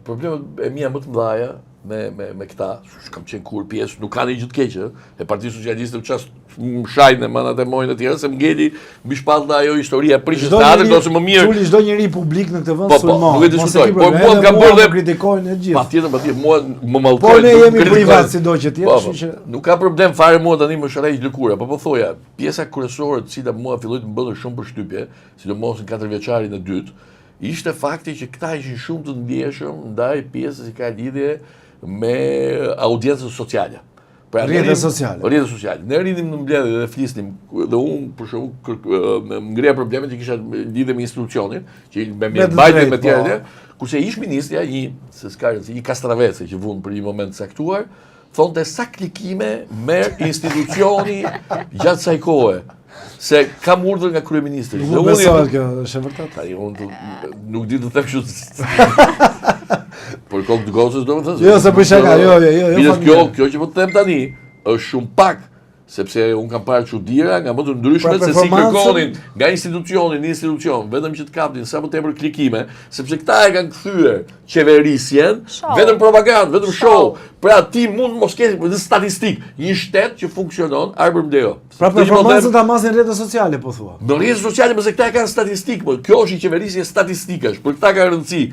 Problemet e mia më të mëdha me këta, kam qenë kur pjesë, nuk ka një gjë të keqe, e Partia Socialiste u qas më shajnë e manat e mojnë e tjera, se më ngeli mbi shpallë ajo historia e prishjes teatrit ose më mirë. Çuli çdo njeri publik në këtë vend sulmon. Nuk e diskutoj, por mua më ka bërë dhe kritikojnë e gjithë. Patjetër, mua më mallkoi. Po ne jemi privat sido që tjetë, kështu që nuk ka problem fare mua tani më shrrej lëkura, po thoja, pjesa kryesore e cila mua filloi të më bënte shumë përshtypje, sidomos në 4 vjeçarin e dytë, ishte fakti që këta ishin shumë të ndjeshëm ndaj pjesës që ka lidhje me audiencën sociale. Pra, rrjetet sociale. Rrjetet sociale. Ne rinim në mbledhje dhe flisnim, dhe unë për shembull më ngreja problemet që kisha lidhje me institucionin, që me mbajtjen me tjerë, kurse ish ministrja një Kastravece që vun për një moment caktuar, thonte sa klikime merr institucioni gjatë kësaj kohe. Se kam urdhër nga kryeministri. Nuk besohet kjo, është e vërtetë. Tani unë nuk di të them kështu. Por kokë të gocës do të thënë. Jo, se bëj shaka, jo. Kjo që po të them tani është shumë pak, sepse unë kam parë çuditëra nga më të ndryshmet se si kërkonin nga institucioni në institucion, vetëm që të kapnin sa më tepër klikime, sepse këta e kanë kthyer qeverisjen vetëm propagandë, vetëm show. Pra ti mund mos ke në statistik një shtet që funksionon arbërmdeo. Pra performancën ta masin rrjetet sociale po thua. Në rrjetet sociale mëse këta kanë statistik, po kjo është një qeverisje statistikash, për këta ka rëndësi.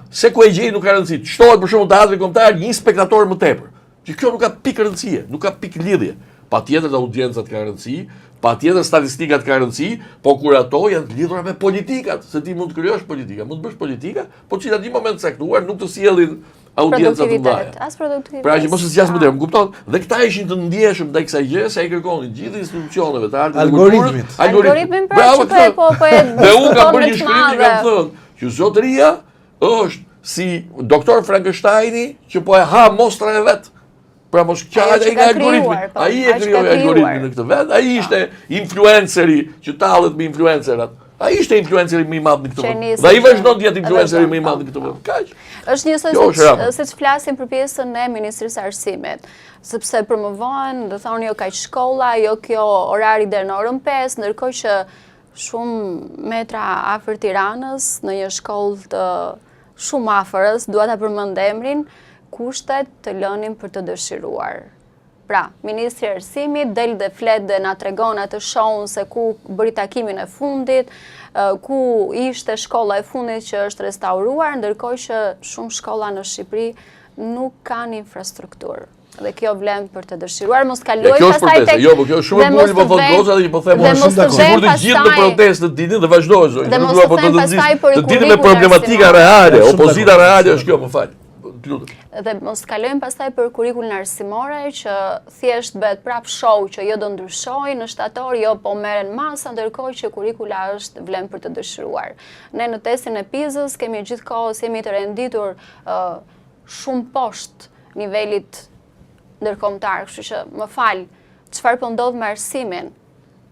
Se ku e gjej nuk ka rëndësi. Shtohet për shembull teatri kombëtar një spektator më tepër. Që kjo nuk ka pikë rëndësie, nuk ka pikë lidhje. Patjetër audienciat ka rëndësi, patjetër statistikat ka rëndësi, po kur ato janë lidhura me politikat, se ti mund të krijosh politika, mund të bësh politika, po që në një moment caktuar nuk të sjellin audiencët të mëdha. Pra që mos e zgjas më tepër, më kupton? Dhe këta ishin të ndjeshëm ndaj kësaj gjë, se ai kërkonin gjithë institucioneve të artit dhe kulturës, algoritmin pra që po e dhe unë kam bërë një shkrim që kam thënë që zotëria është si doktor Frankensteini që po e ha mostrën e vet. Pra mos qajtë nga algoritmi. Ai e krijoi algoritmin në këtë vend, ai ishte influenceri që tallet me influencerat. Ai ishte influenceri më i madh në këtë vend. Dhe ai vazhdon të jetë influenceri më i madh në këtë vend. Kaq. Është njësoj siç flasim për pjesën e Ministrisë së Arsimit, sepse promovohen, do thonë jo kaq shkolla, jo kjo orari deri në orën 5, ndërkohë që shumë metra afër Tiranës, në një shkollë të shumë afërës, dua ta përmend emrin, kushtet të lënin për të dëshiruar. Pra, Ministri i Arsimit del dhe flet dhe na tregon atë shohun se ku bëri takimin e fundit, ku ishte shkolla e fundit që është restauruar, ndërkohë që shumë shkolla në Shqipëri nuk kanë infrastrukturë. Dhe kjo vlen për të dëshiruar, mos kaloj pastaj tek. Jo, po kjo është shumë e bukur, po thon goca dhe po them unë shumë dakord. Sigur të gjithë në protestë ditën dhe vazhdojnë. Dhe mos po të pastaj për ditën me problematika reale, opozita reale është kjo, më fal. Dhe mos kalojmë pastaj për kurrikullin arsimore që thjesht bëhet prap show që jo do ndryshojë në shtator, jo po merren masa, ndërkohë që kurrikula është vlen për të dëshiruar. Ne në testin e PISA-s kemi gjithkohës jemi të renditur shumë poshtë nivelit ndërkombëtar, kështu që më fal, çfarë po ndodh me arsimin?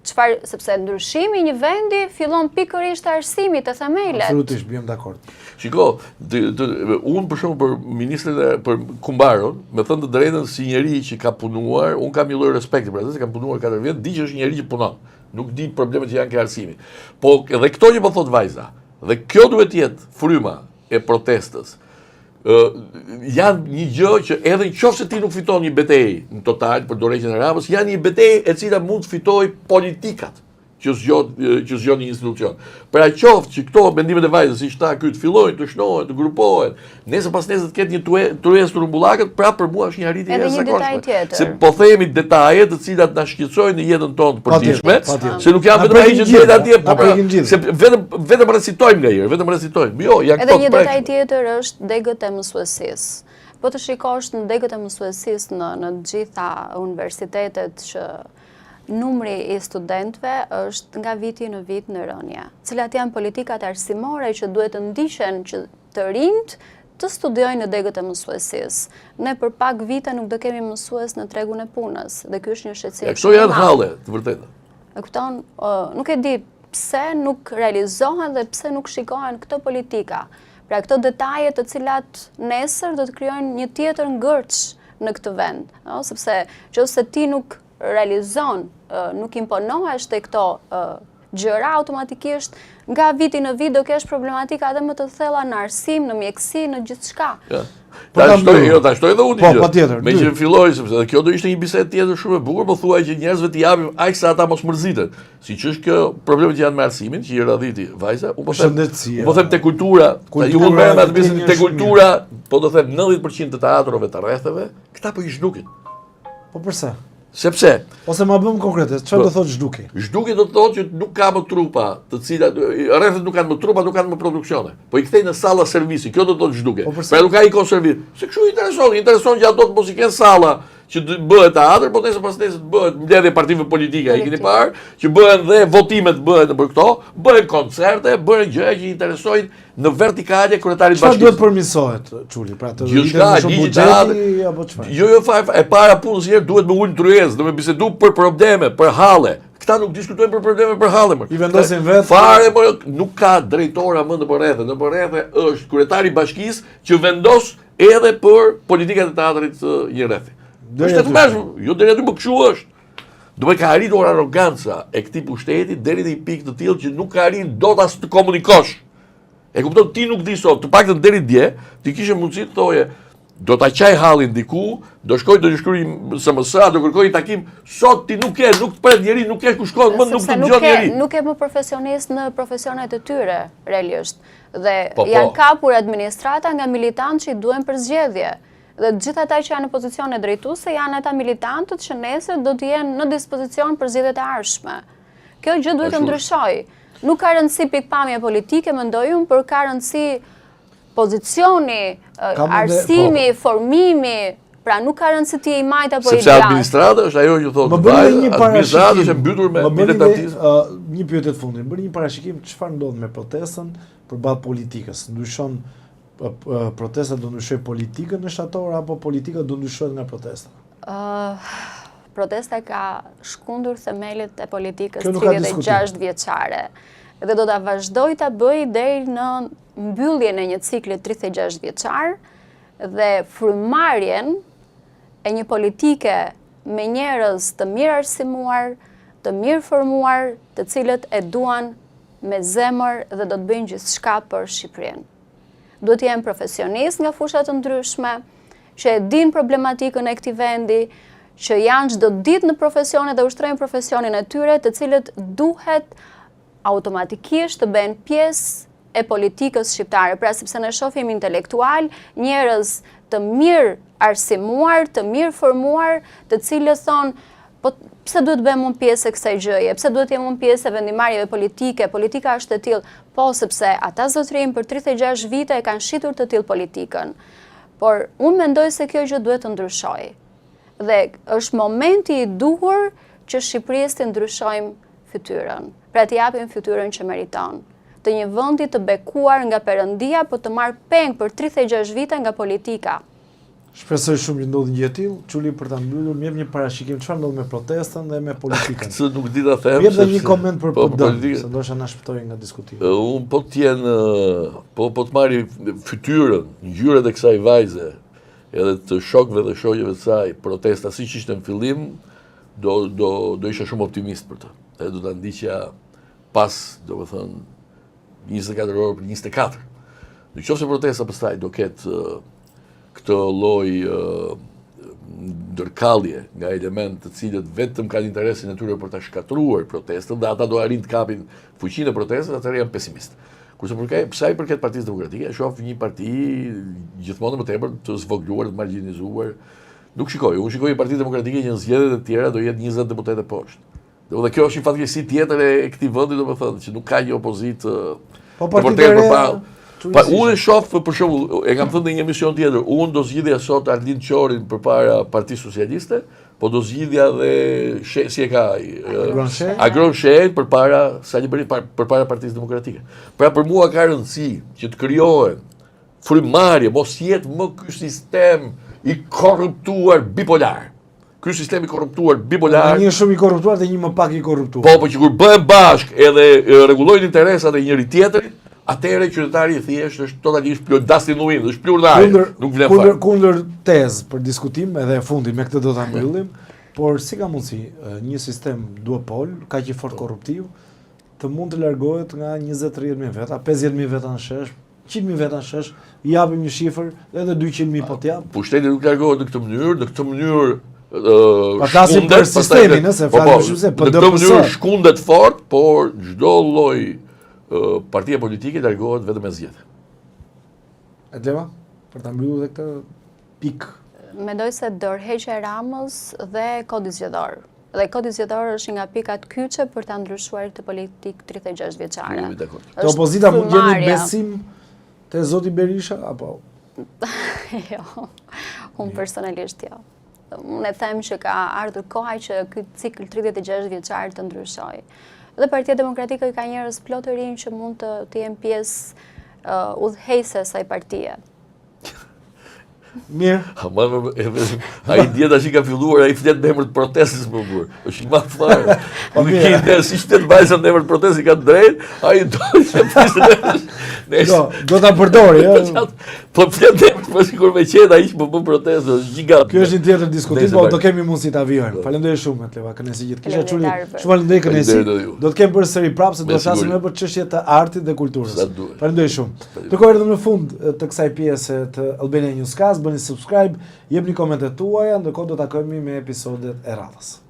Sepse ndryshimi i një vendi fillon pikërisht te arsimi, te themelet. Absolutisht, bjem dakord. Shiko, unë për shumë për ministrin për Kumbaron, me thënë të drejtën si njeri që ka punuar, unë kam një lloj respekti për atë, se kam punuar 4 vjet, di që është njeri që punon. Nuk di problemet që janë ke arsimi. Po edhe këto që po thot vajza, dhe kjo duhet të jetë fryma e protestës. Janë një gjë që edhe nëse ti nuk fiton një betejë në total për dorëheqjen e Ramës, janë një betejë e cila mund të fitojë politikat që zgjon një institucion. Pra qoftë që këto mendimet e vajzës siç ta këtu fillojnë të shnohen, të grupohen, nesër pas nesër të ketë një tryezë turbullakët, pra për mua është një arritje e jashtëzakonshme. Se po themi detaje të cilat na shqetësojnë në jetën tonë të përditshme, se nuk janë vetëm ato që ndjen atje, se vetëm recitojmë ngaherë, vetëm recitojmë. Jo, janë këto. Edhe një detaj tjetër është degët e mësuesisë. Po të shikosh në degët e mësuesisë në të gjitha universitetet që numri i studentëve është nga viti në vit në rënje. Cilat janë politikat arsimore që duhet të ndiqen që të rinjt të studiojnë në degët e mësuesisë. Ne për pak vite nuk do kemi mësues në tregun e punës, dhe ky është një shqetësim. Këto janë halle, të vërtetë. E kupton, nuk e di pse nuk realizohen dhe pse nuk shikohen këto politika. Pra këto detaje të cilat nesër do të krijojnë një tjetër ngërç në këtë vend, sepse nëse ti nuk realizon, nuk imponohesh te këto gjëra, automatikisht nga viti në vit do kesh problematika edhe më të thella në arsim, në mjeksi, në gjithçka. Ta shtoj edhe unë. Po, patjetër. Me që filloj, sepse dhe kjo do ishte një bisedë tjetër shumë e bukur, po thuaj që njerëzve t'i japim aq sa ata mos mërziten. Siç është kjo problemet që janë me arsimin, që i radhiti vajza, unë po them te kultura, tani mund bëjmë atë pjesën te kultura, po do them 90% të teatrove të rretheve, këta po i zhdukin. Po përse? Sepse ose ma bëm konkrete, çfarë do thotë zhduki? Zhduki do të thotë që nuk ka më trupa, të cilat rrethet nuk kanë më trupa, nuk kanë më produksione. Po i kthej në salla servisi. Kjo do të thotë zhduke. Pra nuk ka i konservim. Se kështu intereson që ato të mos i kenë salla që bëhet teatr, po nesër pas nesër bëhet mbledhje partive politike, i keni parë, që bëhen dhe votimet bëhen për këto, bëhen koncerte, bëhen gjëra që interesojnë në vertikale kryetarit bashkisë. Çfarë duhet përmirësohet, Çuli? Pra të buxheti apo çfarë? Jo, e para punës herë duhet me ulë tryezë, do me bisedu për probleme, për halle. Këta nuk diskutojnë për probleme për halle më. I vendosin vetë. Fare më nuk ka drejtora më në përrethe. Në përrethe është kryetari i bashkisë që vendos edhe për politikat e teatrit një rrethi. Është të mëshme, jo deri aty më kështu është. Do me ka arritur arroganca e këtij pushteti deri në një pikë të tillë që nuk ka arrin dot as të komunikosh. E kupton, ti nuk di sot, të paktën deri dje, ti kishe mundësi të thoje, do ta qaj hallin diku, do shkoj do shkruaj SMS, do kërkoj takim, sot ti nuk ke, nuk të pret njeri, nuk ke ku shkon, më nuk të dëgjon njeri. Nuk ke më profesionist në profesionet e tyre, realisht. Dhe janë kapur administrata nga militantë që i duhen për zgjedhje. Dhe gjithë ata që janë në pozicione drejtuese janë ata militantët që nesër do të jenë në dispozicion për zgjedhjet e ardhshme. Kjo gjë duhet të ndryshojë. Nuk ka rëndësi pikpamje politike, mendoj unë, por ka rëndësi pozicioni, arsimi, formimi, pra nuk ka rëndësi ti i majt apo i gjatë. Sepse administrata është ajo që thotë, administrata është e mbytur me militantizëm. Një pyetje të fundit, bëni një parashikim çfarë ndodh me protestën përballë politikës. Ndryshon protesta do ndryshoj politikën në shtator apo politika do ndryshohet nga protesta? Protesta ka shkundur themelit e politikës 36 vjeçare dhe do ta vazhdoj ta bëj deri në mbylljen e një cikli 36 vjeçar dhe frymëmarrjen e një politike me njerëz të mirë arsimuar, të mirë formuar, të cilët e duan me zemër dhe do të bëjnë gjithçka për Shqipërinë. Duhet të jenë profesionist nga fusha të ndryshme, që e din problematikën e këtij vendi, që janë çdo ditë në profesione dhe ushtrojnë profesionin e tyre, të cilët duhet automatikisht të bëhen pjesë e politikës shqiptare. Pra sepse ne shohim intelektual, njerëz të mirë arsimuar, të mirë formuar, të cilët thonë, po pse duhet bëhem unë pjesë e kësaj gjëje? Pse duhet jem unë pjesë e vendimarrjeve politike? Politika është e tillë, po sepse ata zotërim për 36 vite e kanë shitur të tillë politikën. Por unë mendoj se kjo gjë duhet të ndryshojë. Dhe është momenti i duhur që Shqipërisë të ndryshojmë fytyrën, pra të japim fytyrën që meriton, të një vendi të bekuar nga Perëndia, po të marr peng për 36 vite nga politika. Shpresoj shumë që ndodhi gjë e tillë. Çuli, për ta mbyllur, më jep një parashikim çfarë ndodh me protestën dhe me politikën. Se nuk di ta them. Jep një koment për politikën, se ndoshta na shpëtoi nga diskutimi. Unë po të jenë, po të marri fytyrën, ngjyrat e kësaj vajze, edhe të shokëve dhe shoqeve të saj, protesta siç ishte në fillim, do isha shumë optimist për të. Edhe do ta ndiqja pas, domethënë, 24 orë për 24. Nëse protesta pastaj do ketë këtë lloj ndërkallje nga elementë të cilët vetëm kanë interesin e tyre për ta shkatruar protestën, dhe ata do arrin të kapin fuqinë e protestës, atëherë jam pesimist. Kurse sa i përket Partisë Demokratike, shoh një parti gjithmonë më tepër të zvogluar, të marginalizuar. Nuk shikoj, unë shikoj Partitë Demokratike që në zgjedhjet e tjera do jetë 20 deputetë poshtë. Dhe kjo është një fatkeqësi tjetër e këtij vendi, domethënë, që nuk ka një opozitë të vërtetë përpara. Unë e shoh, për shembull, e kam thënë në një emision tjetër, unë do zgjidhja sot Arlind Qorin përpara Partisë Socialiste, po do zgjidhja dhe si e ka Agron Sheh përpara Sali Berisha, përpara Partisë Demokratike. Pra për mua ka rëndësi që të krijohen frymëmarrje, mos jetë më ky sistem i korruptuar bipolar. Ky sistem i korruptuar bipolar. Një shumë i korruptuar dhe një më pak i korruptuar. Po që kur bëhen bashkë edhe rregullojnë interesat e njëri tjetrit, atëherë qytetari i thjeshtë është totalisht dastinuin, është plurdar, nuk vlen fare. Kundër tezë për diskutim, edhe e fundit me këtë do ta mbyllim, por si ka mundësi një sistem duopol, kaq i fort korruptiv, të mund të largohet nga 20-30.000 veta, 50.000 veta në shesh, 100.000 veta shesh, japim një shifër, edhe 200.000 po t'jap. Pushteti nuk largohet në këtë mënyrë, Pa flasim për sistemin, nëse flasim për në këtë mënyrë shkundet fort, por çdo lloj partia politike largohet vetëm me zgjedhje. E Lema, për ta mbyllur edhe këtë pikë. Mendoj se dorëheqja e Ramës dhe kodi zgjedhor. Dhe kodi zgjedhor është nga pikat kyçe për ta ndryshuar të politik 36 vjeçare. Te opozita mund gjeni besim te zoti Berisha apo? Jo, unë personalisht jo. Unë e them që ka ardhur koha që ky cikël 36 vjeçar të ndryshojë. Dhe Partia Demokratike ka njerëz plot të rinj që mund të jenë pjesë udhëheqëse e saj partie. Mirë. Ai dia tash ka filluar, ai flet në emër të protestës më burr. Është i madh fare. Nuk e ke si flet vajza në emër të protestës ka drejt, ai do të flisë. Do ta përdori, ëh. Po flet po sikur me qeta ai po bën protestë, është gjigant. Ky është një tjetër diskutim, po do kemi mundësi ta vijojmë. Faleminderit shumë Leva, kënaqësi gjithë. Kisha çuli. Shumë faleminderit kënaqësi. Do të kemi përsëri prapë se do të flasim edhe për çështjet të artit dhe kulturës. Faleminderit shumë. Ndërkohë erdhëm në fund të kësaj pjese të Albania Newscast. Bëni subscribe, jepni komentet tuaja, ndërkohë do të takojmë me episodet e radhës.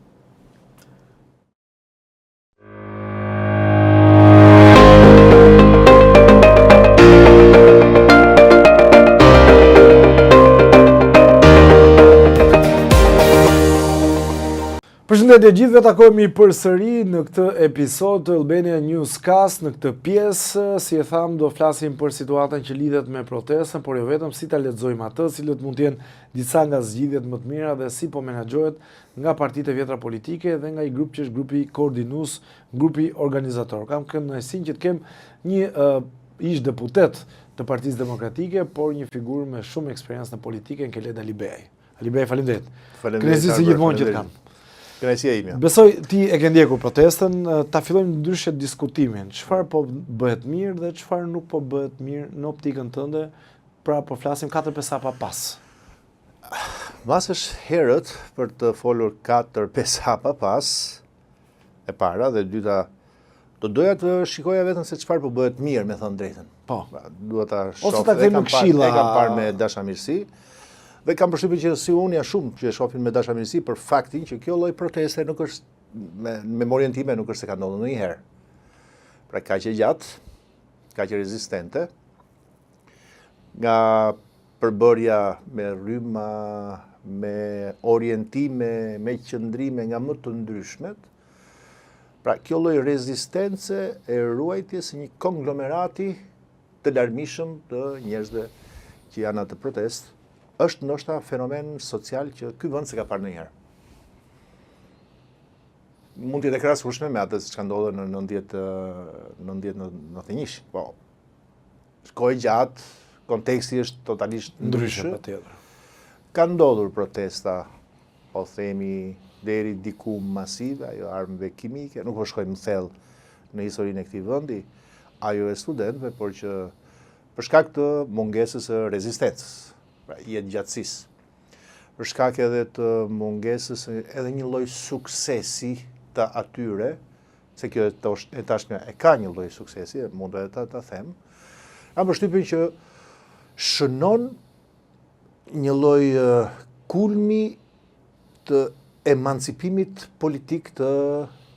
Përshëndetje gjithëve, takohemi përsëri në këtë episod të Albania Newscast. Në këtë pjesë, si e tham, do flasim për situatën që lidhet me protestën, por jo vetëm, si ta lexojmë atë, cilët mund të jenë disa nga zgjidhjet më të mira dhe si po menaxhohet nga partitë e vjetra politike dhe nga i grup që është grupi koordinues, grupi organizator. Kam kënaqësinë që të kem një ish deputet të Partisë Demokratike, por një figurë me shumë eksperiencë në politikë, Keled Alibej. Alibej, faleminderit. Kënaqësi se gjithmonë që të kam. Kënaqësia ime. Besoj ti e ke ndjekur protestën, ta fillojmë ndryshe diskutimin. Çfarë po bëhet mirë dhe çfarë nuk po bëhet mirë në optikën tënde? Pra po flasim 4-5 hapa pas. Mas është herët për të folur 4-5 hapa pas, e para dhe dyta, do doja të shikoja vetëm se çfarë po bëhet mirë, me thënë drejtën. Po. Duhet ta shoh. Ose ta kthejmë në këshilla. E kam parë me dashamirësi. Dhe kam përshtypjen që si unë ja shumë që e shohin me dashamirësi për faktin që kjo lloj proteste nuk është me memorien time nuk është se ka ndodhur ndonjëherë. Pra kaq e gjatë, kaq e rezistente, nga përbërja me rryma, me orientime, me qëndrime nga më të ndryshmet. Pra kjo lloj rezistence e ruajtjes së një konglomerati të larmishëm të njerëzve që janë atë protestë është ndoshta fenomen social që ky vend s'e ka parë ndonjëherë. Mund të jetë krahasueshme me atë që ka ndodhur në 90-91. Po. Shkoi gjatë, konteksti është totalisht ndryshe patjetër. Ka ndodhur protesta, po themi deri diku masive, ajo armëve kimike, nuk po shkojmë thellë në historinë e këtij vendi, ajo e studentëve, por që për shkak të mungesës së rezistencës. Pra, jetë gjatësisë. Për shkak edhe të mungesës edhe një lloj suksesi të atyre, se kjo e tashmë e ka një lloj suksesi, mund edhe ta them. Kam përshtypjen që shënon një lloj kulmi të emancipimit politik të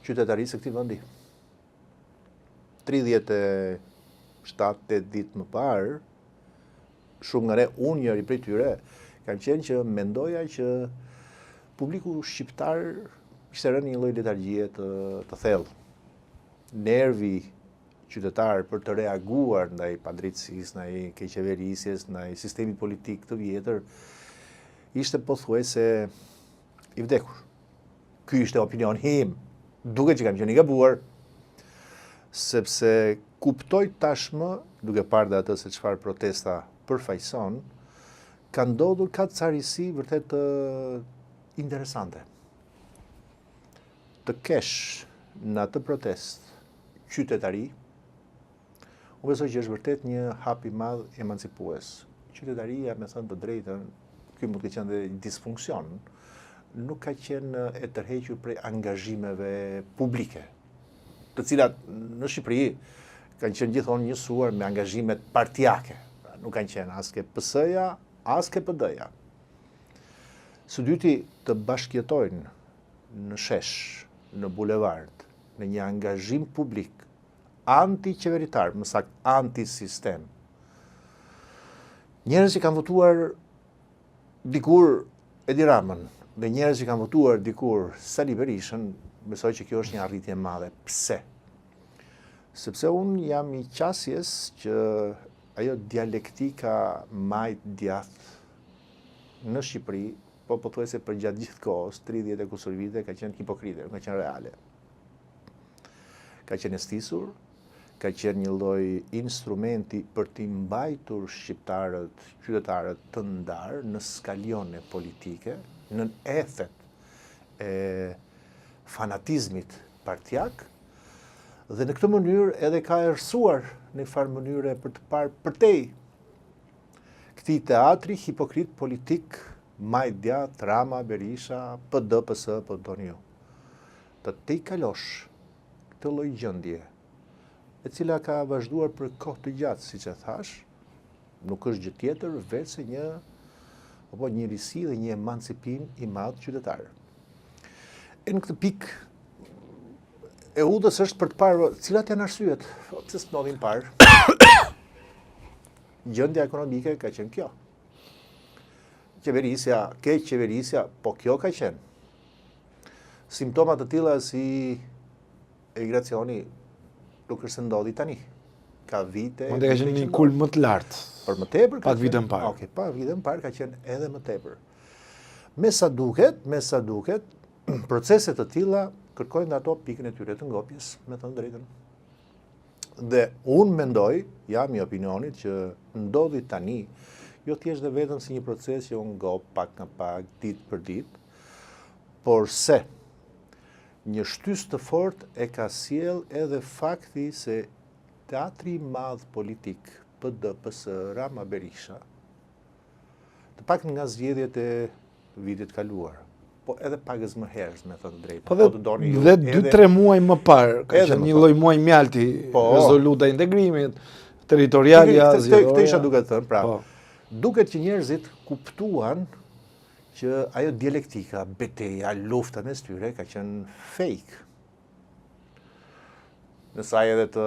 qytetarisë së këtij vendi. 37-8 ditë më parë, shumë nga ne, unë njëri prej tyre, kam qenë që mendoja që publiku shqiptar kishte rënë një lloj letargjie të thellë. Nervi qytetar për të reaguar ndaj padrejtësisë, ndaj keqeverisjes, ndaj sistemit politik të vjetër, ishte pothuajse i vdekur. Ky ishte opinioni im, duket që kam qenë i gabuar, sepse kuptoj tashmë, duke parë dhe atë se çfarë protesta përfaqëson, ka ndodhur ka carisi vërtet interesante. Të kesh në atë protest qytetari, unë besoj që është vërtet një hap i madh emancipues. Qytetaria, me thënë të drejtën, ky mund të qenë dhe disfunksion, nuk ka qenë e tërhequr prej angazhimeve publike, të cilat në Shqipëri kanë qenë gjithmonë njësuar me angazhimet partijake. Nuk kanë qenë as ke PS-ja, as ke PD-ja. Së dyti të bashkjetojnë në shesh, në bulevard, në një angazhim publik anti-qeveritar, më saktë anti-sistem. Njerëz që kanë votuar dikur Edi Ramën dhe njerëz që kanë votuar dikur Sali Berishën, besoj që kjo është një arritje e madhe. Pse? Sepse unë jam i qasjes që ajo dialektika majt djathtë në Shqipëri, po pothuajse për gjatë gjithë kohës, 30 e kusur vite, ka qenë hipokrite, ka qenë reale. Ka qenë stisur, ka qenë një lloj instrumenti për t'i mbajtur shqiptarët, qytetarët të ndarë në skalione politike, në ethet e fanatizmit partijak, dhe në këtë mënyrë edhe ka erësuar në një farë mënyre për të parë përtej këtij teatri hipokrit politik, Majt Djathtë, Rama, Berisha, PD, PS, po doni ju. Të te i kalosh këtë lloj gjendje, e cila ka vazhduar për kohë të gjatë, siç e thash, nuk është gjë tjetër veçse një risi dhe një emancipim i madh qytetar. E në këtë pikë e udhës është për të parë cilat janë arsyet, pse s'ndodhin parë. Gjendja ekonomike ka qenë kjo. Qeverisja, po kjo ka qenë. Simptomat të tilla si emigracioni nuk është se ndodhi tani. Ka vite. Mund të ka qenë një kulm më të lartë. Për më tepër pak vite më parë. Okej, pak vite më parë ka qenë edhe më tepër. Me sa duket, proceset të tilla kërkojnë ato pikën e tyre të ngopjes, me thënë drejtën. Dhe unë mendoj, jam i opinionit që ndodhi tani, jo thjesht dhe vetëm si një proces që unë ngop pak nga pak, ditë për ditë, por se një shtys të fortë e ka sjell edhe fakti se teatri i madh politik, PD, PS, Rama, Berisha, të pak nga zgjedhjet e vitit kaluar, po edhe pagës më herës, me thënë drejtë. Po dhe 2-3 muaj më parë, ka qenë një lloj muaj mjalti, rezoluta integrimit, territorialja, zgjedhore. Këtë isha duke të thënë, pra. Po. Duket që njerëzit kuptuan që ajo dialektika, betejë, lufta mes tyre ka qenë fake. Në saj edhe të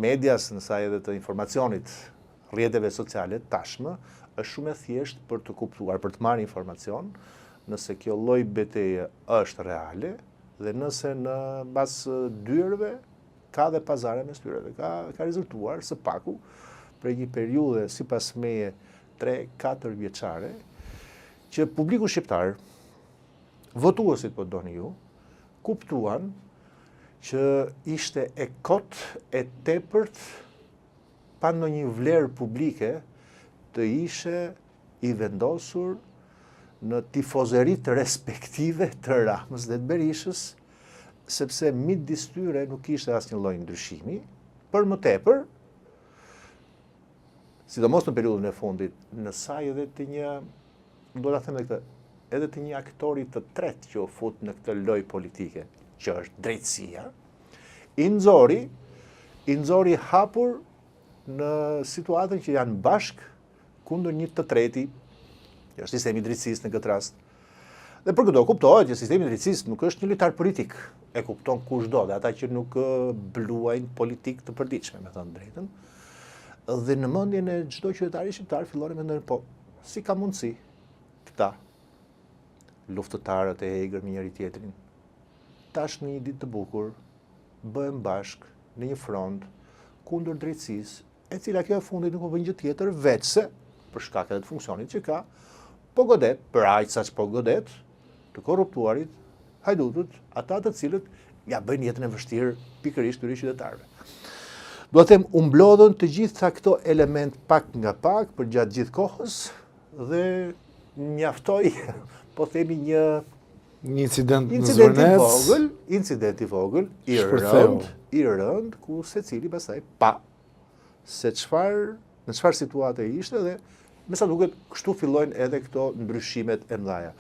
medias, në saj edhe të informacionit, rrjeteve sociale tashmë, është shumë e thjeshtë për të kuptuar, për të marrë informacion, nëse kjo lloj betejë është reale dhe nëse në bas dyerve ka dhe pazare mes tyre. Ka rezultuar së paku për një periudhë sipas meje 3-4 vjeçare që publiku shqiptar, votuesit po doni ju, kuptuan që ishte e kot e tepërt pa ndonjë vlerë publike të ishe i vendosur në tifozeritë respektive të Ramës dhe të Berishës, sepse midis tyre nuk ishte asnjë lloj ndryshimi, për më tepër, sidomos në periudhën e fundit, në saj edhe të një, do ta them këtë, edhe të një aktori të tretë që u fut në këtë lojë politike, që është drejtësia, i nxori hapur në situatën që janë bashk kundër një të treti, që është sistemi i drejtësisë në këtë rast. Dhe për këto kuptohet që sistemi i drejtësisë nuk është një lojtar politik, e kupton kushdo, dhe ata që nuk bluajnë politik të përditshme, me thënë drejtën. Dhe në mendjen e çdo qytetari shqiptar fillon të mendojnë, po, si ka mundësi këta luftëtarët e egër me njëri tjetrin, tash në një ditë të bukur, bëhen bashk në një front kundër drejtësisë, e cila kjo e fundit nuk bën gjë tjetër veçse për shkak edhe të funksionit që ka, po godet, për aq sa po godet, të korruptuarit, hajdutët, ata të cilët ja bëjnë jetën e vështirë pikërisht këtyre qytetarëve. Do të them, u mblodhen të gjitha këto element pak nga pak për gjatë gjithë kohës dhe mjaftoi, po themi një incident në Zvornec, incident i vogël, i rënd, ku secili pastaj pa se në çfarë situate ishte dhe me sa duket kështu fillojnë edhe këto ndryshimet e mëdha.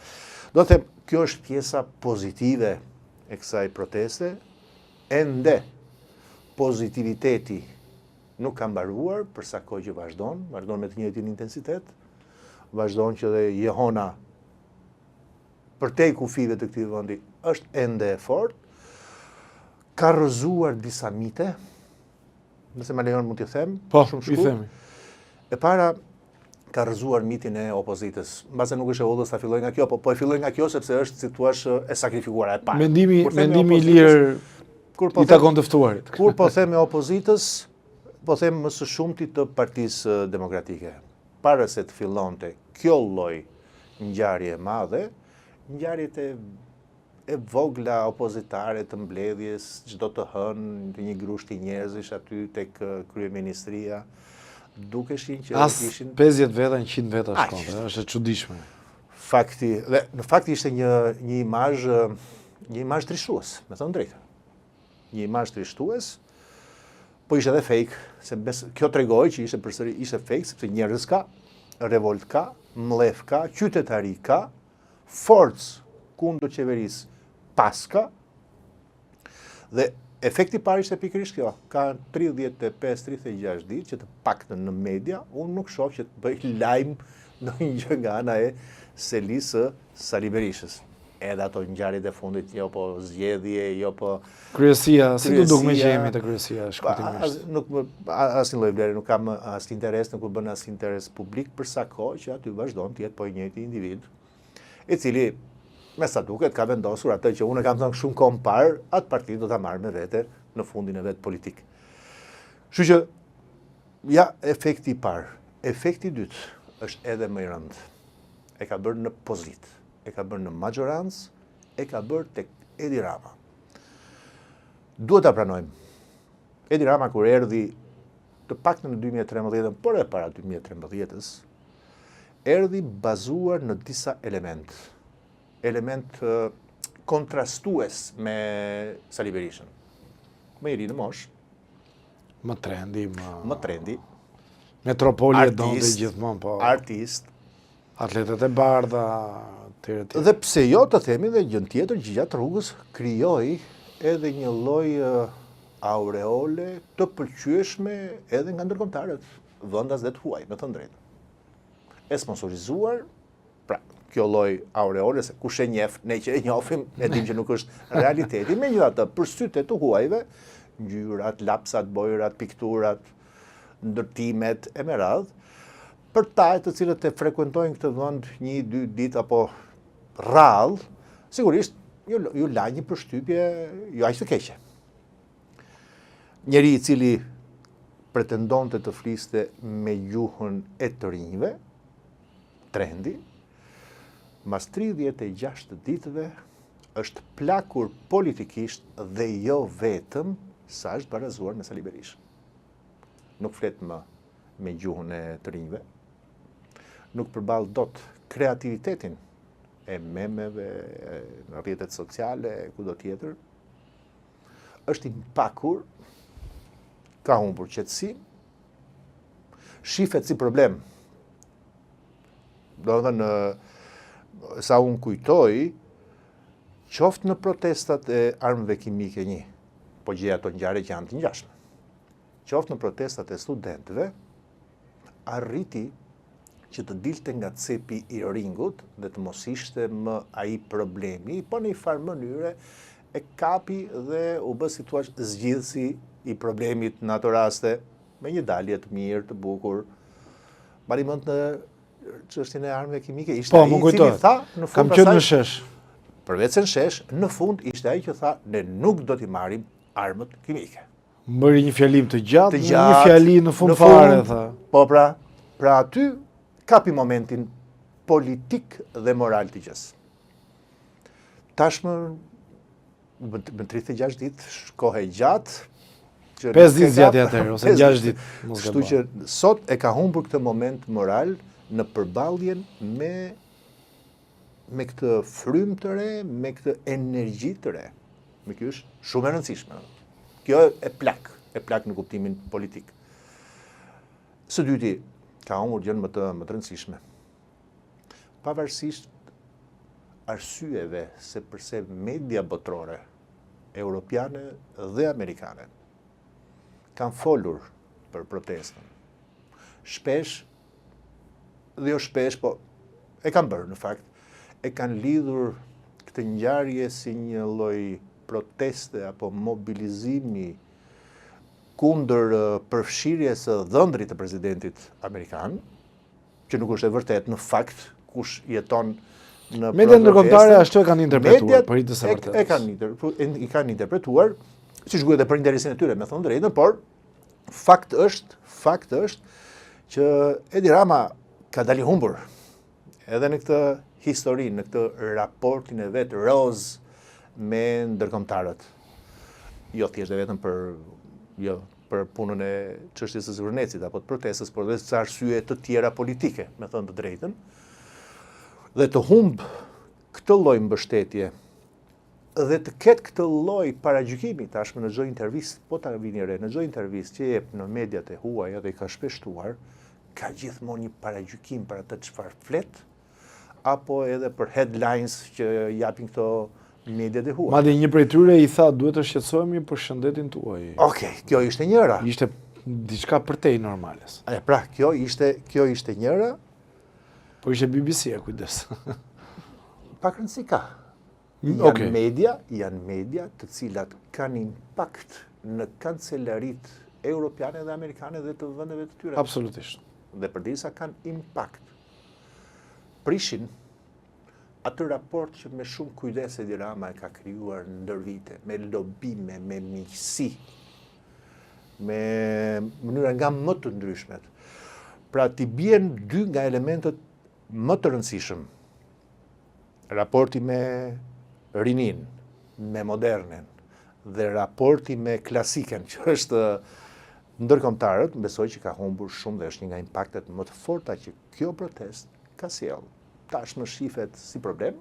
Do të them, kjo është pjesa pozitive e kësaj proteste, ende pozitiviteti nuk ka mbaruar për sa kohë që vazhdon me të njëjtin intensitet, vazhdon që dhe jehona përtej kufive të këtij vendi është ende e fortë, ka rrëzuar disa mite, nëse më lejon mund t'i them, shumë shkurt. themi. E para ka rrëzuar mitin e opozitës. Mbase nuk është e udhës ta filloj nga kjo, po e filloj nga kjo sepse është, si thua, e sakrifikuara e parë. Mendimi i lirë i takon të ftuarit. Kur po them e opozitës, po them më së shumti të Partisë Demokratike. Para se të fillonte kjo lloj ngjarje e madhe, ngjarjet e vogla opozitare të mbledhjes, çdo të hënë një grushti njerëzish aty tek kryeministria, dukeshin që ishin 50 veta, 100 veta shkonte, është e çuditshme. Në fakt ishte një imazh trishtues, me thënë drejtë. Një imazh trishtues, po ishte edhe fake, se kjo tregoi që ishte përsëri ishte fake, sepse njerëz ka, revolt ka, mllef ka, qytetari ka, forcë kundër qeverisë pas ka, dhe efekti parë ishte pikërisht kjo. Ka 35-36 ditë që të paktën në media, unë nuk shoh që të bëj lajm ndonjë nga ana e Selisë Sali Berishës. Edhe ato ngjarjet e fundit, jo po zgjedhje, jo po Kryesia, si do duk me gjemi të kryesia shkurtimisht. Asnjë lloj vlere, nuk kam asnjë interes, nuk u bën asnjë interes publik për sa kohë që aty vazhdon të jetë po i njëjti individ, i cili me sa duket ka vendosur atë që unë kam thënë shumë kohë më parë, atë parti do ta marrë me vete në fundin e vet politik. Kështu që ja efekti i parë. Efekti i dytë është edhe më i rëndë. E ka bërë në pozitë, e ka bërë në majorancë, e ka bërë tek Edi Rama. Duhet ta pranojmë. Edi Rama kur erdhi të paktën në 2013, por edhe para 2013-s, erdhi bazuar në disa element kontrastues me Sali Berishën. Më i ri në moshë, Më trendi, metropoli e donte gjithmonë, po. Artist, atletet e bardha, tjere. Dhe pse jo të themi dhe gjën tjetër që gjatë rrugës krijoi edhe një lloj aureole të pëlqyeshme edhe nga ndërkombëtarët, vendas dhe të huaj, me thënë drejtë. E sponsorizuar, pra, kjo lloj aureole, se kush e njeh, ne që e njohim, e dim që nuk është realiteti, megjithatë për sytë të huajve, ngjyrat, lapsat, bojrat, pikturat, ndërtimet e me radhë, për ta të cilët e frekuentojnë këtë vend 1-2 ditë apo rrallë, sigurisht ju la një përshtypje jo aq të keqe. Njeri i cili pretendonte të fliste me gjuhën e të rinjve, trendi, mas 36 ditëve është plakur politikisht dhe jo vetëm sa është barazuar me Sali Berishën. Nuk flet më me gjuhën e të rinjve, nuk përball dot kreativitetin e memeve, në rrjetet sociale, kudo tjetër, është i mpakur, ka humbur qetësi, shifet si problem. Do të thënë, sa unë kujtoj, qoftë në protestat e armëve kimike një, po gjej ato ngjarje që janë të ngjashme. Qoftë në protestat e studentëve, arriti që të dilte nga cepi i ringut dhe të mos ishte më ai problemi, po në një farë mënyre e kapi dhe u bë si thua zgjidhësi i problemit në ato raste me një dalje të mirë, të bukur. Mbani mend në çështjen e armëve kimike, ishte ai i cili tha në fund kam qenë në shesh. Përveç se në shesh, në fund ishte ai që tha ne nuk do t'i marrim armët kimike. Bëri një fjalim të gjatë, një fjali në fund fare, tha. Po pra aty kapi momentin politik dhe moral të gjës. Tashmë, më 36 ditë, shkohe gjatë. 5 ditë zgjati atëherë, ose 6 ditë. Kështu që sot e ka humbur këtë moment moral në përballjen me këtë frymë të re, me këtë energji të re. Me kjo është shumë e rëndësishme. Kjo e plak në kuptimin politik. Së dyti, ka humbur gjën më të rëndësishme. Pavarësisht arsyeve se përse media botërore, europiane dhe amerikane, kanë folur për protestën. Shpesh, dhe jo shpesh, po e kanë bërë në fakt, e kanë lidhur këtë ngjarje si një lloj proteste apo mobilizimi kundër përfshirjes së dhëndrit të presidentit amerikan, që nuk është e vërtet në fakt kush jeton në Mediat ndërkombëtare ashtu e kanë interpretuar për hitës së vërtetës. I kanë interpretuar, siç duhet për interesin e tyre, me thënë drejtën, por fakt është që Edi Rama ka dalë humbur edhe në këtë histori, në këtë raportin e vet roz me ndërkombëtarët. Jo thjesht vetëm për punën e çështjes së Zvornecit apo të protestës, por edhe ca arsye të tjera politike, me thënë të drejtën. Dhe të humb këtë lloj mbështetje dhe të ketë këtë lloj paragjykimi tashmë në çdo intervistë, po ta vini re, në çdo intervistë që jep në mediat e huaja dhe i ka shpeshtuar, ka gjithmonë një paragjykim për atë çfarë flet, apo edhe për headlines që japin këto mediat e huaja. Madje një prej tyre i tha duhet të shqetësohemi për shëndetin tuaj. Okej, kjo ishte njëra. Ishte diçka përtej normales. Pra, kjo ishte njëra. Po ishte BBC-a, kujdes. Pak rëndësi ka. Okay. Janë media të cilat kanë impakt në kancelarit europiane dhe amerikane dhe të vendeve të tyre. Absolutisht. Dhe përderisa kanë impakt, prishin atë raport që me shumë kujdes Edi Rama e ka krijuar ndër vite, me lobime, me miqësi, me mënyra nga më të ndryshmet. Pra t'i bien dy nga elementet më të rëndësishëm. Raporti me rinin, me modernen, dhe raporti me klasiken, që është ndërkombëtarët, besoj që ka humbur shumë dhe është një nga impaktet më të forta që kjo protest ka sjellë. Tashmë shifet si problem,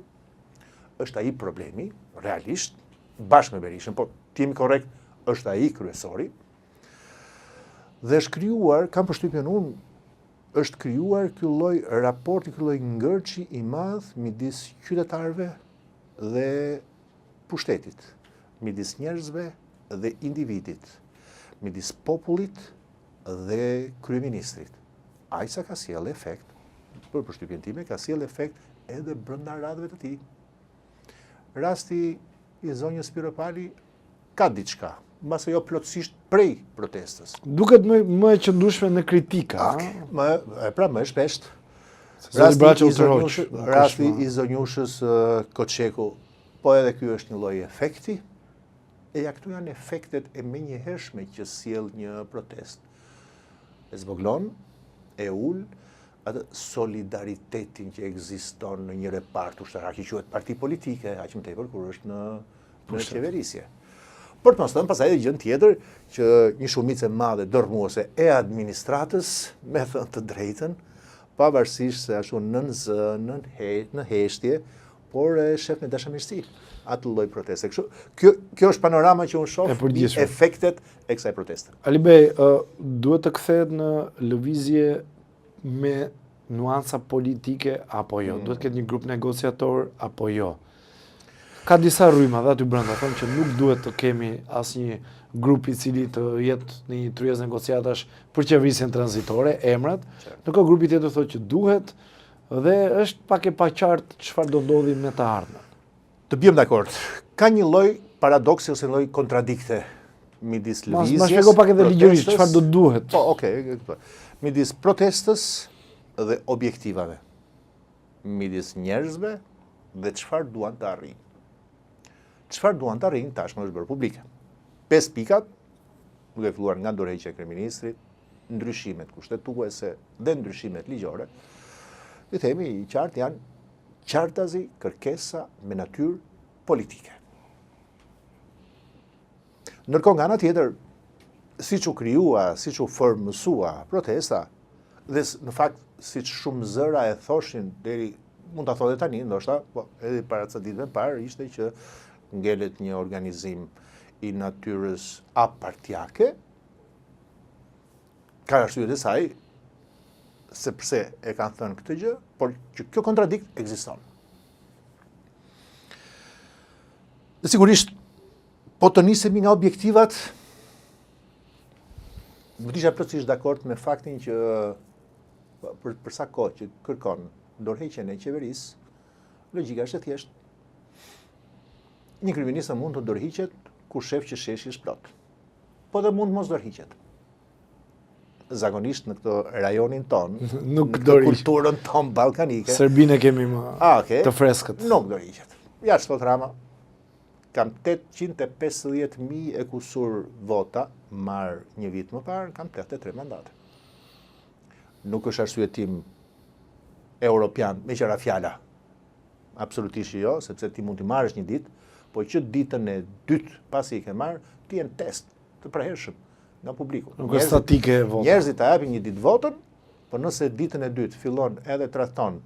është ai problemi, realisht, bashkë me Berishën, por t'jemi korrekt, është ai kryesori, dhe është krijuar, kam përshtypjen unë, është krijuar ky lloj raporti, ky lloj ngërçi i madh midis qytetarëve dhe pushtetit, midis njerëzve dhe individit, midis popullit dhe kryeministrit. Ai sa ka sjellë efekt, për përshtypjen time, ka sjellë efekt edhe brenda radhëve të tij. Rasti i zonjës Piropali ka diçka, mbase jo plotësisht prej protestës. Duket më e qëndrueshme në kritika. Më e shpesht. Rasti i zonjushës Koçeku, po edhe ky është një lloj efekti, e ja këtu janë efektet e menjëhershme që sjell një protest. E zvoglon, e ul atë solidaritetin që ekziston në një repart ushtarak që quhet parti politike, aq më tepër kur është në qeverisje. Për të mos thënë pastaj edhe gjën tjetër që një shumicë e madhe dërmuese e administratës, me thënë të drejtën, pavarësisht se ashtu në heshtje, por e shef me dashamirësi atë lloj proteste. Kjo është panorama që unë shoh i efektet e kësaj proteste. Alibej, duhet të kthehet në lëvizje me nuanca politike apo jo? Duhet të ketë një grup negociator apo jo? Ka disa rryma dhe aty brenda, thonë që nuk duhet të kemi asnjë grup i cili të jetë në një tryezë negociatash për qeverisjen tranzitore, emrat, ndërkohë grupi tjetër thotë që duhet dhe është pak e paqartë çfarë do ndodhi me të ardhmen. Të bjem dakord. Ka një lloj paradoksi ose një lloj kontradikte midis lëvizjes. Ma shpjego pak edhe ligjërisht çfarë do duhet. Po, okay, midis protestës dhe objektivave. Midis njerëzve dhe çfarë duan të arrijnë. Çfarë duan të arrijnë tashmë është bërë publike. 5 pikat, duke filluar nga dorëheqja e kryeministrit, ndryshimet kushtetuese dhe ndryshimet ligjore, dhe themi i qartë janë qartazi kërkesa me natyrë politike. Ndërkohë nga ana tjetër, siç u krijua, siç u formësua protesta, dhe në fakt siç shumë zëra e thoshin deri mund ta thonë tani, ndoshta, po edhe para ca ditëve parë ishte që ngelet një organizim i natyrës apartiake, ka arsyet e saj se pse e kanë thënë këtë gjë, por që kjo kontradikt ekziston. Dhe sigurisht, po të nisemi nga objektivat, Më isha plotësisht dakord me faktin që për sa kohë që kërkon dorëheqjen e qeverisë, logjika është e thjeshtë. Një kryeminist mund të dorëhiqet kur shef që sheshi është plot. Po dhe mund mos dorëhiqet. Zakonisht në këtë rajonin ton, Nuk në dorëhiqet. kulturën ton ballkanike, Serbinë e kemi më të freskët. nuk dorëhiqet. Jashtë sot Rama, kam 850.000 e kusur vota, marr një vit më parë, kam 83 mandate. Nuk është arsye tim europian, me qëra fjala. Absolutisht jo, sepse ti mund t'i marrësh një ditë, po që ditën e dytë pasi i ke marrë, ti jenë test të prehershëm nga publiku. Nuk është statike e vota. Njerëzit ta japin një ditë votën, po nëse ditën e dytë fillon edhe tradhton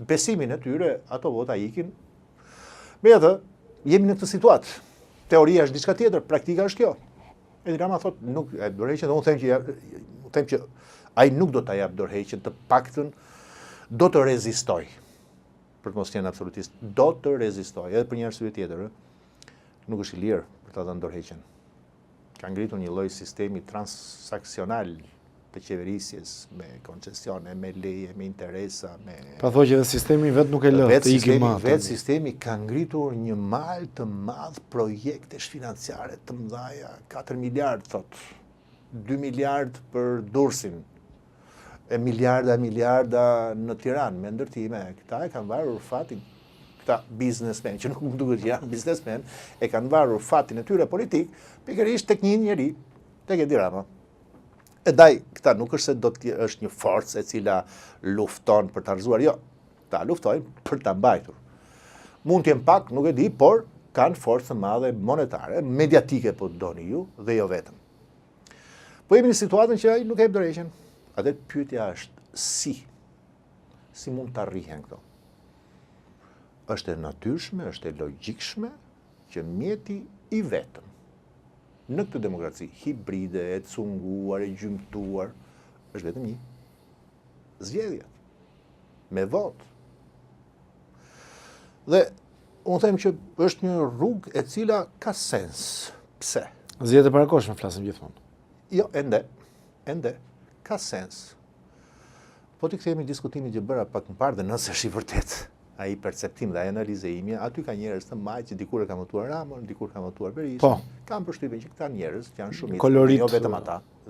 besimin e tyre, ato vota ikin. Megjithatë, jemi në këtë situatë. Teoria është diçka tjetër, praktika është kjo. Edi Rama thot nuk e dorëheqjen, unë them që ai nuk do ta jap dorëheqjen, të paktën do të rezistoj. Për të mos qenë absolutist, do të rezistoj, edhe për një arsye tjetër, nuk është i lirë për ta dhënë dorëheqjen. Ka ngritur një lloj sistemi transaksional të qeverisjes, me koncesione, me leje, me interesa, me... Pa thoj që edhe sistemi vetë nuk e lë të ikim më. Vetë sistemi ka ngritur një mal të madh projektesh financiare të mëdha, 4 miliard thot, 2 miliard për Durrësin, e miliarda në Tiranë me ndërtime. Këta e kanë varur fatin, këta biznesmen, që nuk më duket që janë biznesmen, e kanë varur fatin e tyre politik, pikërisht tek një njeri, tek Edi Rama. E daj, këta nuk është se do të është një forcë e cila lufton për të arzuar, jo, ta luftojnë për të mbajtur. Mund t'jem pak, nuk e di, por kanë forcë madhe monetare, mediatike po të doni ju, dhe jo vetëm. Po jemi në situatën që ai nuk e jep dorëheqjen. Atë pyetja është si mund të arrihen këto? Është e natyrshme, është e logjikshme që mjeti i vetëm në këtë demokraci hibride, e cunguar, e gjymtuar, është vetëm një. Zgjedhja. Me votë. Dhe unë them që është një rrugë e cila ka sens. Pse? Zgjedhje parakoshme flasim gjithmonë. Jo, ende. Ka sens. Po t'i kthehemi diskutimin që bëra pak më parë dhe nëse është i vërtet ai perceptim dhe ai analize ime, aty ka njerëz të majtë që dikur e ka votuar Ramën, dikur ka votuar Berisha. Po. Kam përshtypjen që këta njerëz që janë shumica, Kolorit,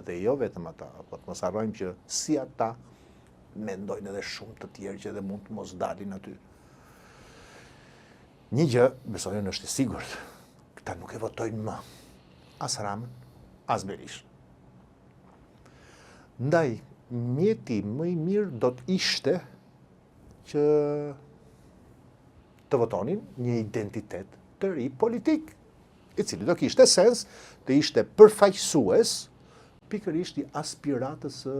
dhe jo vetëm ata, po të mos harrojmë që si ata mendojnë edhe shumë të tjerë që edhe mund të mos dalin aty. Një gjë, besoj unë është e sigurt, këta nuk e votojnë më as Ramën, as Berishën. Ndaj, mjeti më i mirë do të ishte që të votonin një identitet të ri politik, i cili do kishte sens të ishte përfaqësues pikërisht i aspiratës së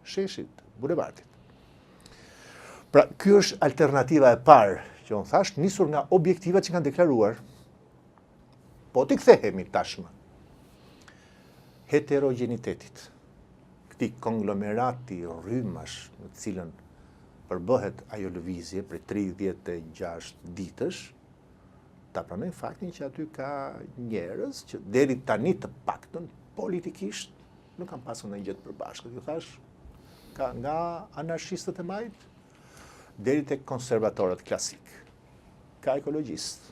sheshit, bulevardit. Pra, ky është alternativa e parë që unë thash, nisur nga objektivat që kanë deklaruar. Po t'i kthehemi tashmë heterogenitetit, këtij konglomerati rrymash në të cilën përbëhet ajo lëvizje për 36 ditësh, ta pranojmë faktin që aty ka njerëz që deri tani të paktën politikisht nuk kanë pasur ndonjë gjë të përbashkët. Ju thash, ka nga anarshistët e majt deri tek konservatorët klasik. Ka ekologjist.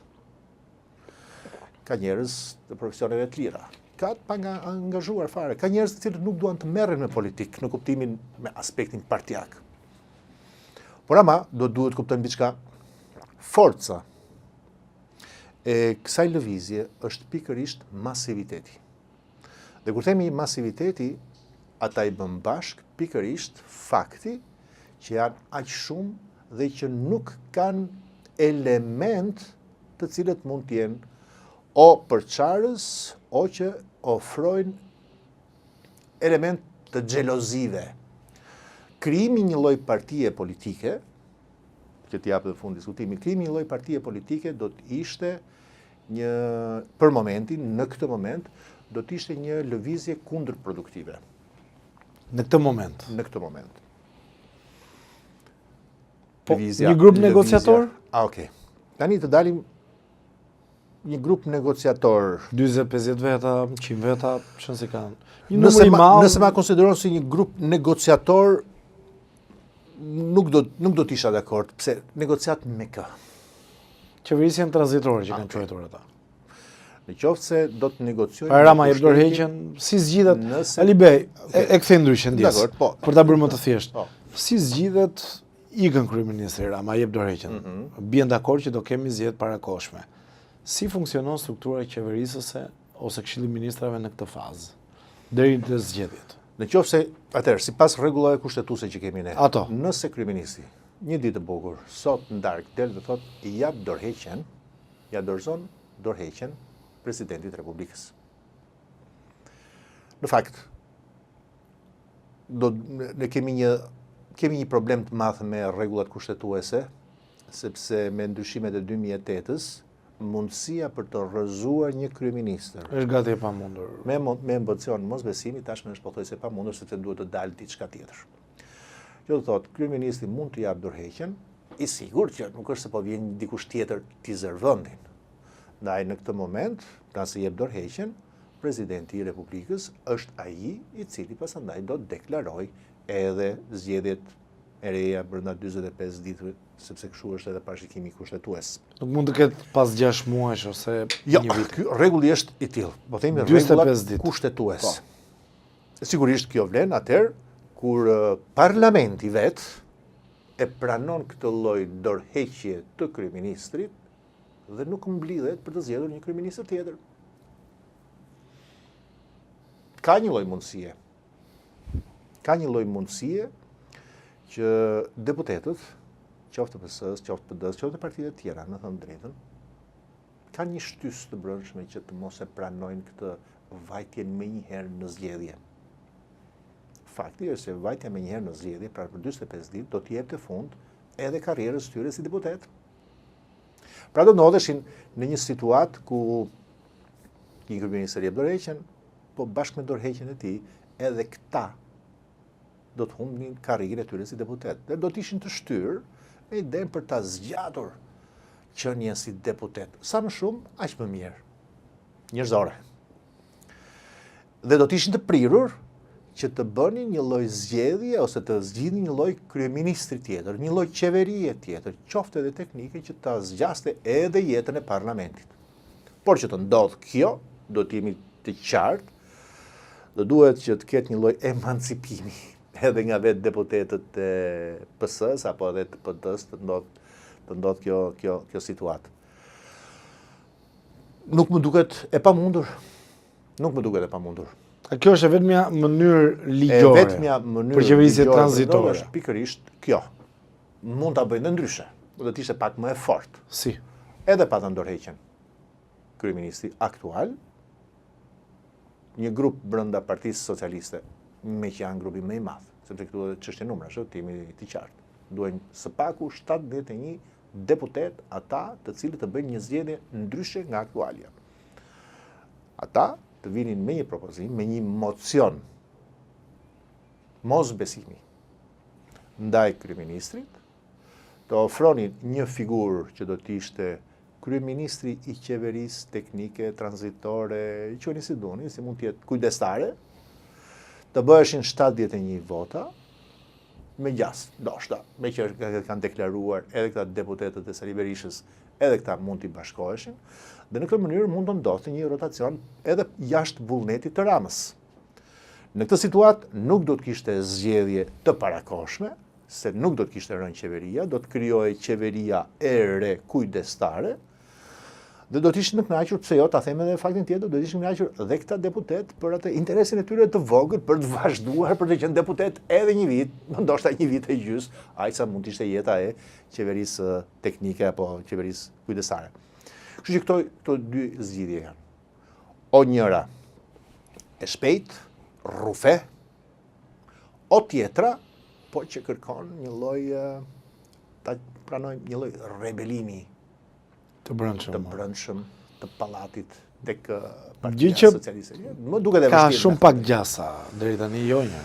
Ka njerëz të profesioneve të lira. Ka të pa angazhuar fare. Ka njerëz të cilët nuk duan të merren me politikë në kuptimin me aspektin partijak. Por ama do duhet kuptojmë diçka. Forca e kësaj lëvizje është pikërisht masiviteti. Dhe kur themi masiviteti, ata i bën bashk pikërisht fakti që janë aq shumë dhe që nuk kanë element të cilët mund të jenë o përçarës o që ofrojnë element të xhelozive. Krijimi një lloj partie politike, që t'i jap në fund diskutimit, krijimi një lloj partie politike do të ishte një, për momentin, në këtë moment, do të ishte një lëvizje kundërproduktive. Në këtë moment. Në këtë moment. Po, një grup negociator? Okej. Tani të dalim një grup negociator. 40-50 veta, 100 veta, çon se kanë. Një numër i madh. Nëse ma konsideron si një grup negociator, nuk do t'isha dakord, pse negociat me kë. Qeverisjen tranzitore që kanë quajtur ata. Në qoftë se do të negociojnë. Rama jep dorëheqjen, si zgjidhet? Ali Bey, e kthej ndryshe ndjes. Dakor, po. Për ta bërë më të thjeshtë. Po. Si zgjidhet ikën kryeministri Rama jep dorëheqjen? Bien dakord që do kemi zgjedhje parakoshme. Si funksionon struktura e qeverisëse ose Këshilli i Ministrave në këtë fazë deri te zgjedhjet? Në qoftë se atëherë, sipas rregullave kushtetuese që kemi ne, Ato. nëse kryeministri një ditë të bukur sot në darkë del dhe thotë i jap dorëheqjen, ja dorëzon dorëheqjen presidentit të Republikës. Në fakt, ne kemi një problem të madh me rregullat kushtetuese, sepse me ndryshimet e 2008-s, mundësia për të rrëzuar një kryeministër Është gati e pamundur. me embocion mosbesimi tashmë është pothuajse pamundur sepse duhet të dalë diçka tjetër. Kjo do thotë, kryeministri mund të jap dorëheqjen, i sigurt që nuk është se po vjen dikush tjetër t'i zër vendin. Ndaj në këtë moment, nëse jep dorëheqjen, presidenti i Republikës është ai i cili pasandaj do të deklaroj edhe zgjedhjet e reja brenda 45 ditëve, sepse kështu është edhe parashikimi kushtetues. Nuk mund të ketë pas 6 muajsh ose Jo, një vit. ky rregulli është i tillë. Po themi 45 rregullat ditë. kushtetues. Sigurisht kjo vlen atëherë kur parlamenti vet e pranon këtë lloj dorëheqje të kryeministrit dhe nuk mblidhet për të zgjedhur një kryeministër tjetër. Ka një lloj mundësie. Ka një lloj mundësie që deputetët, qoftë PS-s, qoftë PD-s, qoftë partitë e tjera, në thënë drejtën, kanë një shtysë të brendshme që të mos e pranojnë këtë vajtjen me njëherë në zgjedhje. Fakti është se vajtja me njëherë në zgjedhje, pra për 45 ditë, do të jepte fund edhe karrierës tyre si deputet. Pra do ndodheshin në një situatë ku një kryeministër jep dorëheqjen, po bashkë me dorëheqjen e tij, edhe këta do të humbin karrierën e tyre si deputet. Dhe do të ishin të shtyrë me idenë për ta zgjatur qënjen si deputet. Sa më shumë, aq më mirë. Njerëzore. Dhe do të ishin të prirur që të bënin një lloj zgjedhje ose të zgjidhnin një lloj kryeministri tjetër, një lloj qeverie tjetër, qoftë edhe teknike që ta zgjaste edhe jetën e parlamentit. Por që të ndodh kjo, do të jemi të qartë, do duhet që të ketë një lloj emancipimi edhe nga vetë deputetët e PS-s apo edhe të PD-s të ndodh kjo situatë. Nuk më duket e pamundur. Nuk më duket e pamundur. Kjo është vetëm mënyrë ligjore për qeverisje tranzitore. Është pikërisht kjo. Mund ta bëjnë ndryshe. Do të ishte pak më e fortë. Si? Edhe pa ta ndorheqen kryeministri aktual, një grup brenda Partisë Socialiste, me që janë grupi më i madh, sepse këtu është çështje numrash, të jemi të qartë. Duhen së paku 71 deputet ata të cilët të bëjnë një zgjedhje ndryshe nga aktualja. Ata të vinin me një propozim, me një mocion mos besimi ndaj kryeministrit, të ofronin një figurë që do të ishte kryeministri i qeverisë teknike, tranzitore, quheni si doni, si mund të jetë kujdestare, të bëheshin 71 vota, me gjas, ndoshta, me që kanë deklaruar edhe këta deputetët e Sali Berishës, edhe këta mund t'i bashkoheshin, dhe në këtë mënyrë mund të ndodhte një rotacion edhe jashtë vullnetit të Ramës. Në këtë situatë nuk do të kishte zgjedhje të parakoshme, se nuk do të kishte rënë qeveria, do të krijohej qeveria e re kujdestare, dhe do të ishin të kënaqur, pse jo, ta them edhe faktin tjetër, do të ishin kënaqur dhe këta deputet për atë interesin e tyre të vogël për të vazhduar për të qenë deputet edhe një vit, ndoshta një vit e gjys, aq sa mund të ishte jeta e qeverisë teknike apo qeverisë kujdestare. Kështu që këto dy zgjidhje janë. O njëra e shpejt, rrufe, o tjetra, po që kërkon një lloj ta pranojmë një lloj rebelimi Të brendshëm, të pallatit tek Partia Socialiste. Më duket e vështirë. Ka shumë pak gjasa deri tani jo një.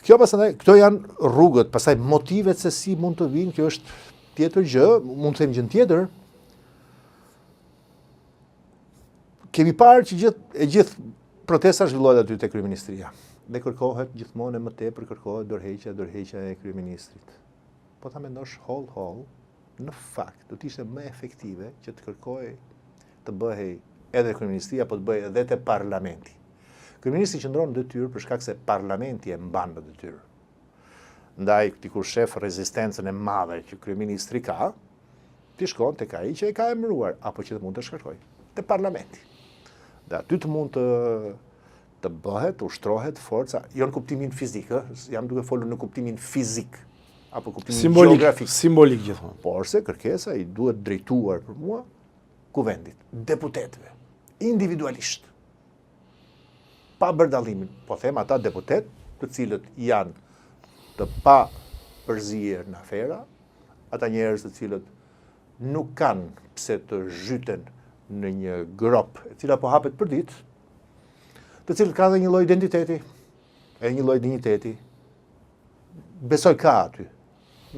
Kjo pastaj këto janë rrugët, pastaj motivet se si mund të vinë, kjo është tjetër gjë, mund të them gjë tjetër. Kemi parë që gjithë protesta zhvillohet aty te kryeministria. Dhe kërkohet gjithmonë e më tepër kërkohet dorëheqja e kryeministrit. Po ta mendosh holl, në fakt do të ishte më efektive që të kërkojë të bëhej edhe kryeministria, po të bëhej edhe te parlamenti. Kryeministri qëndron në detyrë për shkak se parlamenti e mban në detyrë. Ndaj kur shef rezistencën e madhe që kryeministri ka, ti shkon tek ai që e ka emëruar apo që të mund të shkarkojë te parlamenti. Dhe aty të mund të bëhet, ushtrohet forca, jo në kuptimin fizik, jam duke folur në kuptimin fizik, apo kuptimin geografik. Simbolik gjithmonë. Por se kërkesa i duhet drejtuar për mua kuvendit, deputetëve, individualisht. Pa bërdallamin, po them ata deputet të cilët janë të pa përzier në afera, ata njerëz të cilët nuk kanë pse të zhyten në një grop e cila po hapet për ditë, të cilët ka dhe një lloj identiteti, e një lloj digniteti. Besoj ka aty.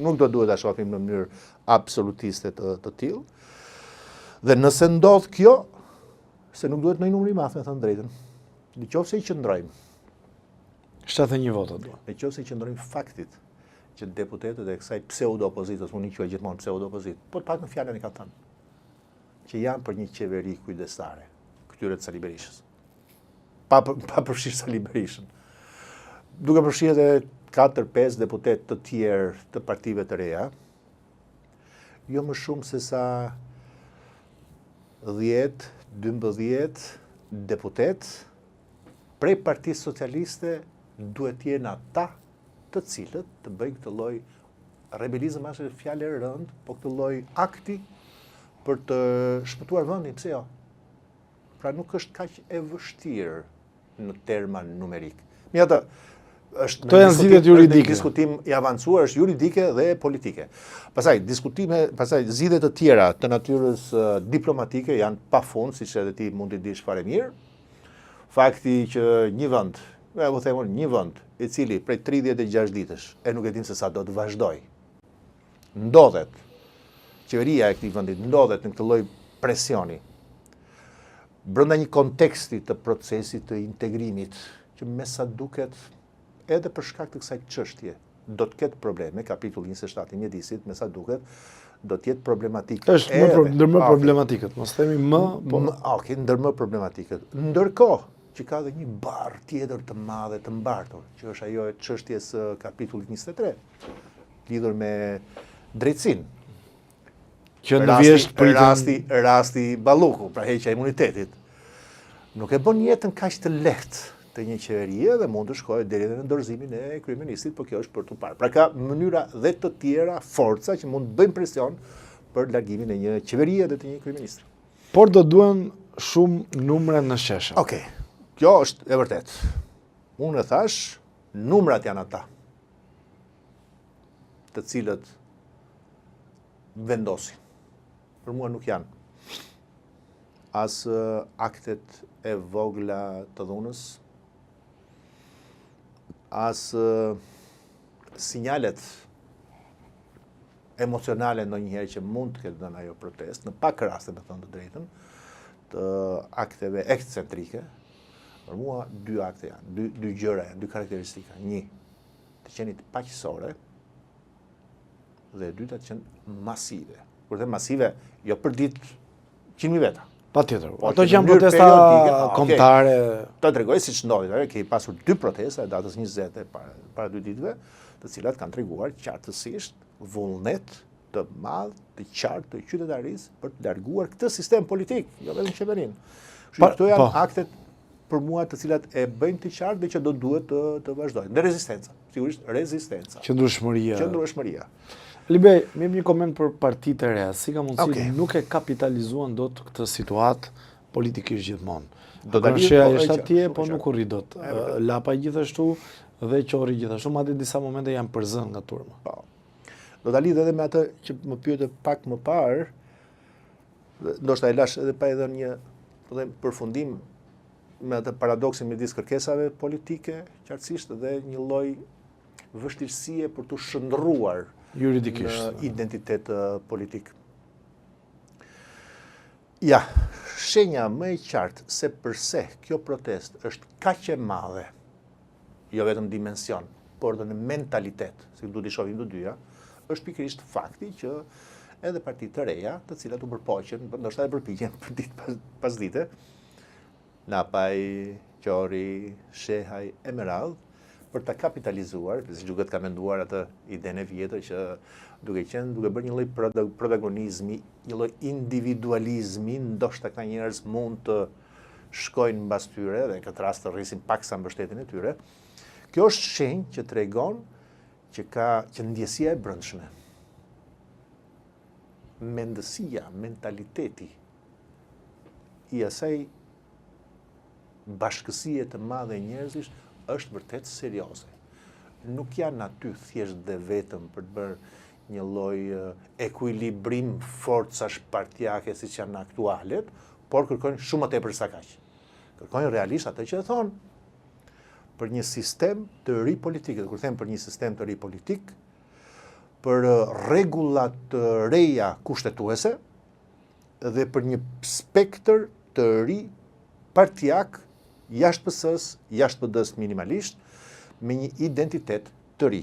Nuk do duhet ta shohim në mënyrë absolutiste të tillë. Dhe nëse ndodh kjo, se nuk duhet në numër i madh, me thënë drejtën. Nëse i qëndrojmë 71 vota duhet. Nëse i qëndrojmë faktit që deputetët e kësaj pseudo-opozitës, unë i quaj gjithmonë pseudo-opozitë, po të paktën fjalën e kanë thënë, që janë për një qeveri kujdestare, këtyre të Sali Berishës. Pa përfshirë Sali Berishën. Duke përfshirë edhe 4-5 deputet të tjerë të partive të reja, jo më shumë se sa 10-12 deputet prej Partisë Socialiste duhet të jenë ata të cilët të bëjnë këtë lloj rebelizëm, është fjalë e rëndë, po këtë lloj akti për të shpëtuar vendin, pse jo? Pra nuk është kaq e vështirë në terma numerik. Megjithatë, është Këto janë zgjidhjet juridike. Diskutim i avancuar, është juridike dhe politike. Pastaj zgjidhje të tjera të natyrës diplomatike janë pafund, siç edhe ti mund të dish fare mirë. Fakti që një vend, një vend i cili prej 36 ditësh e nuk e din se sa do të vazhdoj, ndodhet, qeveria e këtij vendit ndodhet në këtë lloj presioni, brenda një konteksti të procesit të integrimit, që me sa duket edhe për shkak të kësaj çështje do të ketë probleme, kapitulli 27 i mjedisit, me sa duket, do të jetë problematik. Është ndër më problematikët, mos themi më, po. Ndër më problematikët. Ndërkohë që ka dhe një barë tjetër të madhe të mbartur, që është ajo e çështjes kapitullit 23, lidhur me drejtësinë. Që në vjesht rasti Balluku, pra heqja e imunitetit, nuk e bën jetën kaq të lehtë të një qeverie dhe mund të shkojë deri në dorëzimin e kryeministit, por kjo është për tu parë. Pra ka mënyra dhe të tjera, forca që mund të bëjnë presion për largimin e një qeverie dhe të një kryeministri. Por do duhen shumë numre në sheshe. Okej. Kjo është e vërtet. Unë e thash, numrat janë ata të cilët vendosin. Për mua nuk janë as aktet e vogla të dhunës, as sinjalet emocionale ndonjëherë që mund të ketë dhënë ajo protest, në pak raste, me thënë të drejtën, të akteve ekscentrike. Për mua, dy akte janë, dy gjëra janë, dy karakteristika. Një, të qenit paqësore, dhe e dyta të qenë masive. Kur them masive, jo për ditë 100.000 veta. Patjetër. Ato që janë protesta kombëtare. Do t'rregoj siç ndodhi, kemi pasur 2 protesta e datës 20 para 2 ditëve, të cilat kanë treguar qartësisht vullnet të madh, të qartë të qytetarisë për të larguar këtë sistem politik, jo vetëm qeverinë. Këto janë aktet për mua të cilat e bëjnë të qartë dhe që do duhet të vazhdojnë. Dhe rezistenca, sigurisht rezistenca. Qëndrueshmëria. Libej, më jep një koment për partitë e reja. Si ka mundësi nuk e kapitalizuan dot këtë situatë politikisht gjithmonë. Do ta shëja është atje, po nuk urri dot. Lapa gjithashtu dhe Qorri gjithashtu, madje disa momente janë përzën nga turma. Po. Do ta lidh edhe me atë që më pyete pak më parë, ndoshta e lash edhe pa edhe një, po them, përfundim me atë paradoksin midis kërkesave politike, qartësisht dhe një lloj vështirësie për të shndërruar juridikisht në identitet politik. Ja, shenja më e qartë se përse kjo protest është kaq e madhe, jo vetëm dimension, por edhe në mentalitet, se duhet i shohim të dyja, është pikërisht fakti që edhe partitë të reja, të cilat u përpoqen, ndoshta e përpiqen për ditë pas dite, Napaj, Qori, Shehaj, Emerald, për ta kapitalizuar, si duket ka menduar atë idenë e vjetër që duke bërë një lloj protagonizmi, një lloj individualizmi, ndoshta ka njerëz mund të shkojnë mbas tyre dhe në këtë rast të rrisin paksa mbështetjen e tyre. Kjo është shenjë që tregon që ndjesia e brendshme, mendësia, mentaliteti i asaj bashkësie të madhe e njerëzish është vërtet serioze. Nuk janë aty thjesht dhe vetëm për të bërë një lloj ekuilibrim forcash partijake siç janë aktualet, por kërkojnë shumë më tepër se kaq. Kërkojnë realisht atë që e thonë, për një sistem të ri politik. Dhe kur them për një sistem të ri politik, për rregulla të reja kushtetuese dhe për një spektër të ri partijak, jashtë PS-s, jashtë PD-s minimalisht, me një identitet të ri.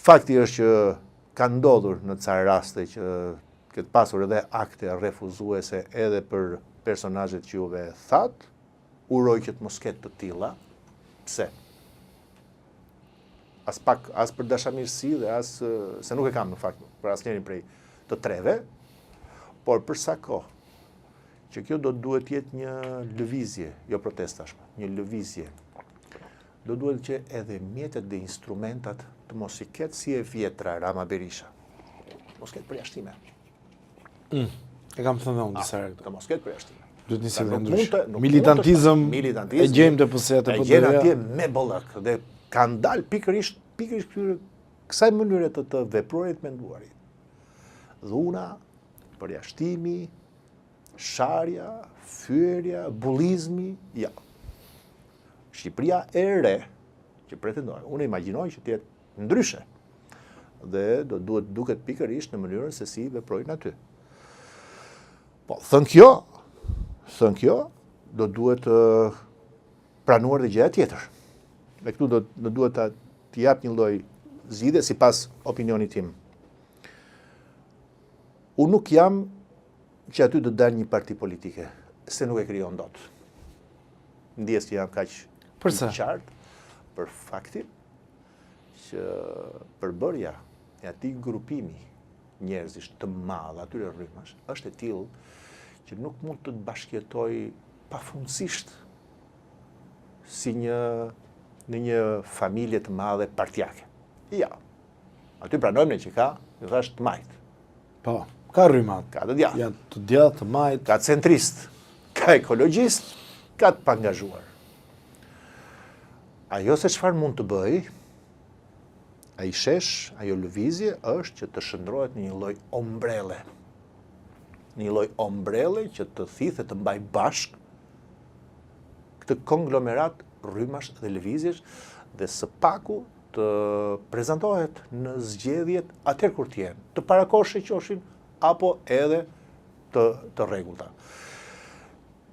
Fakti është që ka ndodhur në ca raste që këtë pasur edhe akte refuzuese edhe për personazhet që juve thatë, uroj që të mos ketë të tilla. Pse? As për dashamirësi dhe as se nuk e kam në fakt për asnjërin prej të treve, por për sa kohë që kjo do duhet jetë një lëvizje, jo protestash, një lëvizje. Do duhet që edhe mjetet dhe instrumentat të mos i ketë si e vjetra Rama Berisha. Mos ketë përjashtime. E kam thënë unë disa herë. Të mos ketë përjashtime. Duhet një si vendrysh. Militantizëm e gjejmë të PS-së të PD-ja. E gjen atje me bollëk dhe kanë dalë pikërisht kësaj mënyre të vepruarit menduarit. Dhuna, përjashtimi, sharja, fyerja, bullizmi, ja. Shqipëria e re që pretendoj, unë imagjinoj që të jetë ndryshe dhe do duhet duket pikërisht në mënyrën se si veprojnë aty. Po, thënë kjo, do duhet pranuar dhe gjëja tjetër. Dhe këtu do duhet të jap një lloj zgjidhje sipas opinionit tim. Unë nuk jam që aty do dalë një parti politike, se nuk e krijon dot. Ndjes që jam kaq i qartë për faktin që përbërja e atij grupimi njerëzish të madh atyre rrymash është e tillë që nuk mund të bashkëjetoj pafundësisht si në një familje të madhe partijake. Ja. Aty pranojmë që ka, ju thash, të majt. Po, ka rrymat. Ka të djathtë. Janë të djathtë, të majt. Ka centrist, ka ekologjist, ka të pangazhuar. Ajo se çfarë mund të bëj, ai shesh, ajo lëvizje është që të shndrohet në një lloj ombrele. Një lloj ombrele që të thithë të mbaj bashk këtë konglomerat rrymash dhe lëvizjesh dhe së paku të prezantohet në zgjedhjet atëherë kur të jenë, të parakoshë qoshin apo edhe të rregullta.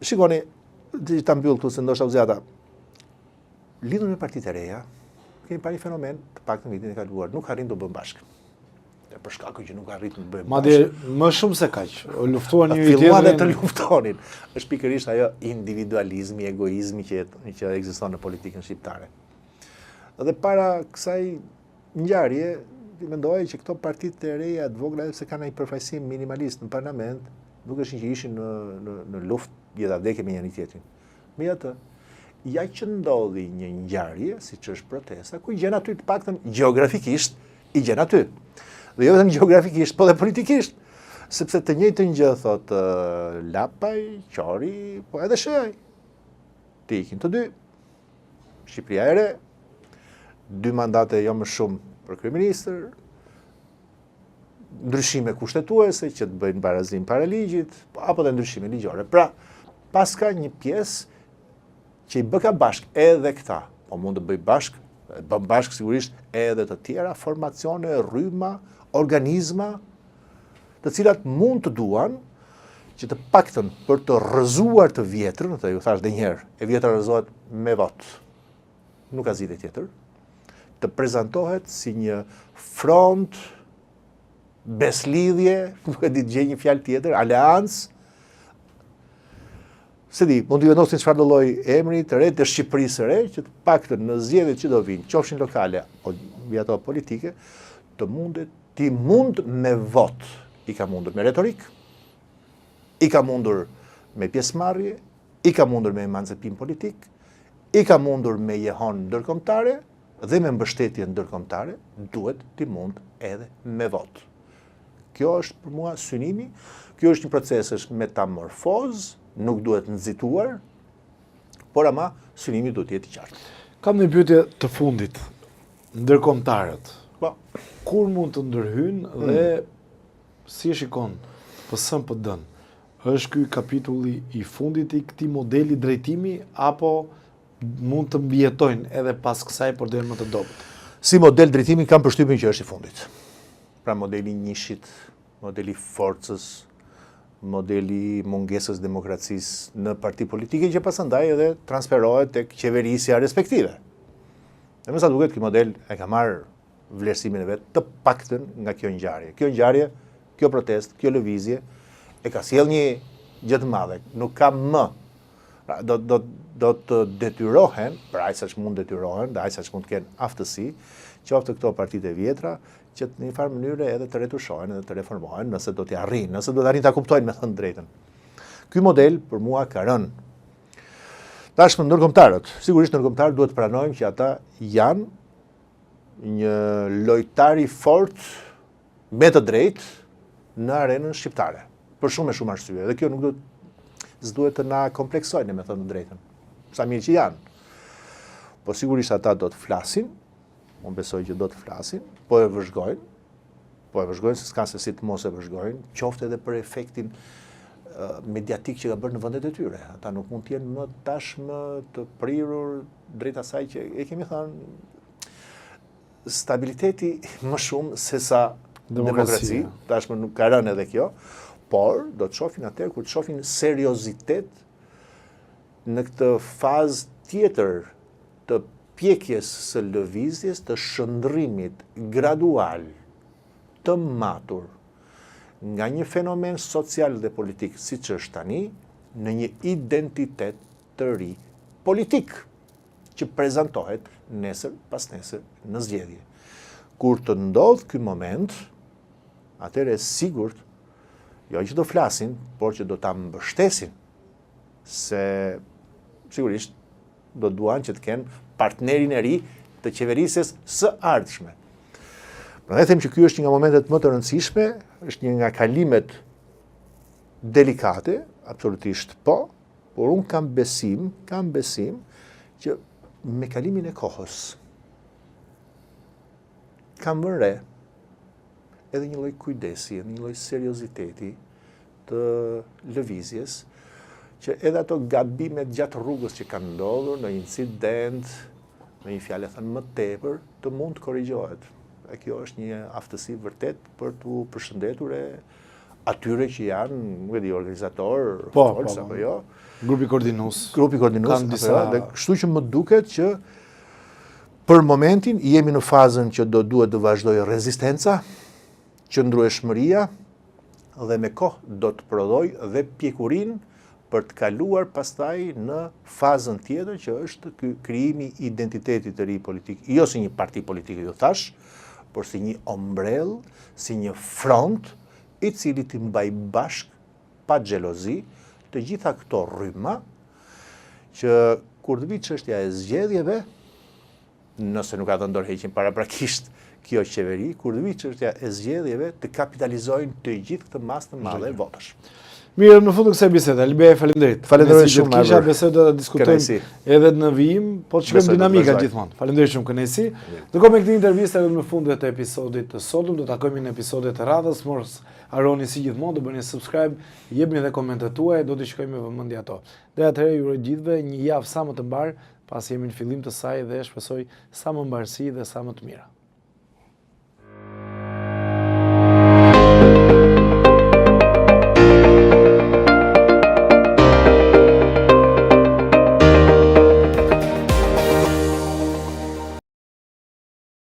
Shikoni, ta mbyll këtu se ndoshta u zjata. Lidhur me partitë e reja, kemi parë një fenomen të paktën në vitin e kaluar, nuk arrin të bëjnë bashkë. Dhe për shkak që nuk arritën të bëjnë bashkë. Madje më shumë se kaq, u luftuan njëri tjetrin. Filluan të luftonin. Është pikërisht ajo individualizmi, egoizmi që ekziston në politikën shqiptare. Dhe para kësaj ngjarje, mendoj që këto partitë e reja të vogla se kanë një përfaqësim minimalist në parlament, dukeshin që ishin në luftë jetavdekje me njëri tjetrin. Megjithatë, ja që ndodhi një ngjarje, siç është protesta, ku i gjen aty të paktën gjeografikisht i gjen aty. Dhe jo vetëm gjeografikisht, po dhe politikisht, sepse të njëjtën gjë thot Lapaj, Qori, po edhe Shehaj. Të ikin të dy. Shqipëria e re, 2 mandate jo më shumë për kryeministër, ndryshime kushtetuese që të bëjnë barazim para ligjit, apo dhe ndryshime ligjore. Pra, paska një pjesë që i bëka bashk edhe këta, po mund të bëj bashk, bëm bashk sigurisht edhe të tjera formacione, rryma, organizma, të cilat mund të duan që të paktën për të rrëzuar të vjetrën, të ju thash dhe njerë, e vjetra rrëzohet me vot, nuk ka zgjidhje tjetër, të prezantohet si një front, beslidhje, nuk e di të gjej një fjalë tjetër, aleancë, se di, mund të vendosin çfarë do lloj emri të re të Shqipërisë së re, që të paktën në zgjedhjet që do vinë, qofshin lokale apo mbi ato politike, ti mund me vot, i ka mundur me retorik, i ka mundur me pjesëmarrje, i ka mundur me emancipim politik, i ka mundur me jehon ndërkombëtare dhe me mbështetje ndërkombëtare, duhet ti mund edhe me vot. Kjo është për mua synimi, kjo është një proces është metamorfoz, nuk duhet nxituar, por ama synimi duhet të jetë i qartë. Kam një pyetje të fundit. Ndërkombëtarët, Po, kur mund të ndërhyjnë dhe si e shikon PSMPD-n? Është ky kapitulli i fundit i këtij modeli drejtimi apo mund të mbijetojnë edhe pas kësaj por deri më të dobët? si model drejtimi kam përshtypjen që është i fundit. Pra modeli njëshit, modeli forcës, modeli mungesës demokracisë në parti politike që pasandaj edhe transferohet tek qeverisja respektive. Dhe më sa duket, ky model e ka marrë vlerësimin e vet të paktën nga kjo ngjarje. Kjo ngjarje, kjo protest, kjo lëvizje e ka sjell një gjë të madhe. Nuk ka më. Do të detyrohen, për aq sa që mund detyrohen, dhe aq sa që mund të kenë aftësi, qoftë këto partitë e vjetra, që në një farë mënyrë edhe të retushohen edhe të reformohen, nëse do t'i arrijnë, nëse do të arrijnë ta kuptojnë me thënë drejtën. Ky model për mua ka rënë. Tashmë ndërkombëtarët, sigurisht ndërkombëtarët duhet të pranojmë që ata janë një lojtar i fortë me të drejtë në arenën shqiptare, për shumë e shumë arsye. Dhe kjo nuk s'duhet të na kompleksojnë, me thënë drejtën. Sa mirë që janë. Po sigurisht ata do të flasin, unë besoj që do të flasin, po e vëzhgojnë se s'ka se si të mos e vëzhgojnë, qoftë edhe për efektin mediatik që ka bërë në vendet e tyre. Ata nuk mund të jenë më tashmë të prirur drejt asaj që e kemi thënë, stabiliteti më shumë se sa demokraci, tashmë nuk ka rënë edhe kjo, por do të shohin atëherë kur të shohin seriozitet në këtë fazë tjetër të pjekjes së lëvizjes, të shëndrimit gradual të matur nga një fenomen social dhe politik siç është tani, në një identitet të ri politik që prezantohet nesër pas nesër në zgjedhje. Kur të ndodh ky moment, atëherë sigurt jo që do flasin, por që do ta mbështesin, se sigurisht do duan që të kenë partnerin e ri të qeverisjes së ardhshme. Prandaj them që ky është një nga momentet më të rëndësishme, është një nga kalimet delikate, absolutisht po, por unë kam besim që me kalimin e kohës kam vënë re edhe një lloj kujdesi, një lloj serioziteti të lëvizjes, që edhe ato gabimet gjatë rrugës që kanë ndodhur, në incident, me një fjalë thënë më tepër, të mund të korrigjohet. E kjo është një aftësi vërtet për t'u përshëndetur atyre që janë, nuk e di, organizator, forcë apo jo. Grupi koordinues. Kanë disa. Dhe kështu që më duket që për momentin jemi në fazën që do duhet të vazhdojë rezistenca, qëndrueshmëria, dhe me kohë do të prodhoj dhe pjekurinë për të kaluar pastaj në fazën tjetër që është ky krijimi i identitetit të ri politik, jo si një parti politike ju thash, por si një ombrell, si një front i cili të mbaj bashk pa xhelozi të gjitha këto rryma që kur të vi çështja e zgjedhjeve, nëse nuk ka të ndorheqin paraprakisht kjo qeveri, kur të vi çështja e zgjedhjeve të kapitalizojnë të gjithë këtë masë të madhe votash. Mirë, në fund të kësaj bisede, Albej, faleminderit. Falenderoj shumë. Kisha besoj do ta diskutojmë edhe në vijim, po të shkojmë dinamika gjithmonë. Faleminderit shumë, kënaqësi. Ndërkohë me këtë intervistë edhe në fundet të episodit të sotëm, do të takojmë në episode të radhës. Mos harroni si gjithmonë të bëni subscribe, jepni edhe komentet tuaja, do t'i shkojmë me vëmendje ato. Dhe atëherë ju uroj gjithëve një javë sa më të mbar, pasi jemi në fillim të saj dhe shpresoj sa më mbarësi dhe sa më të mira.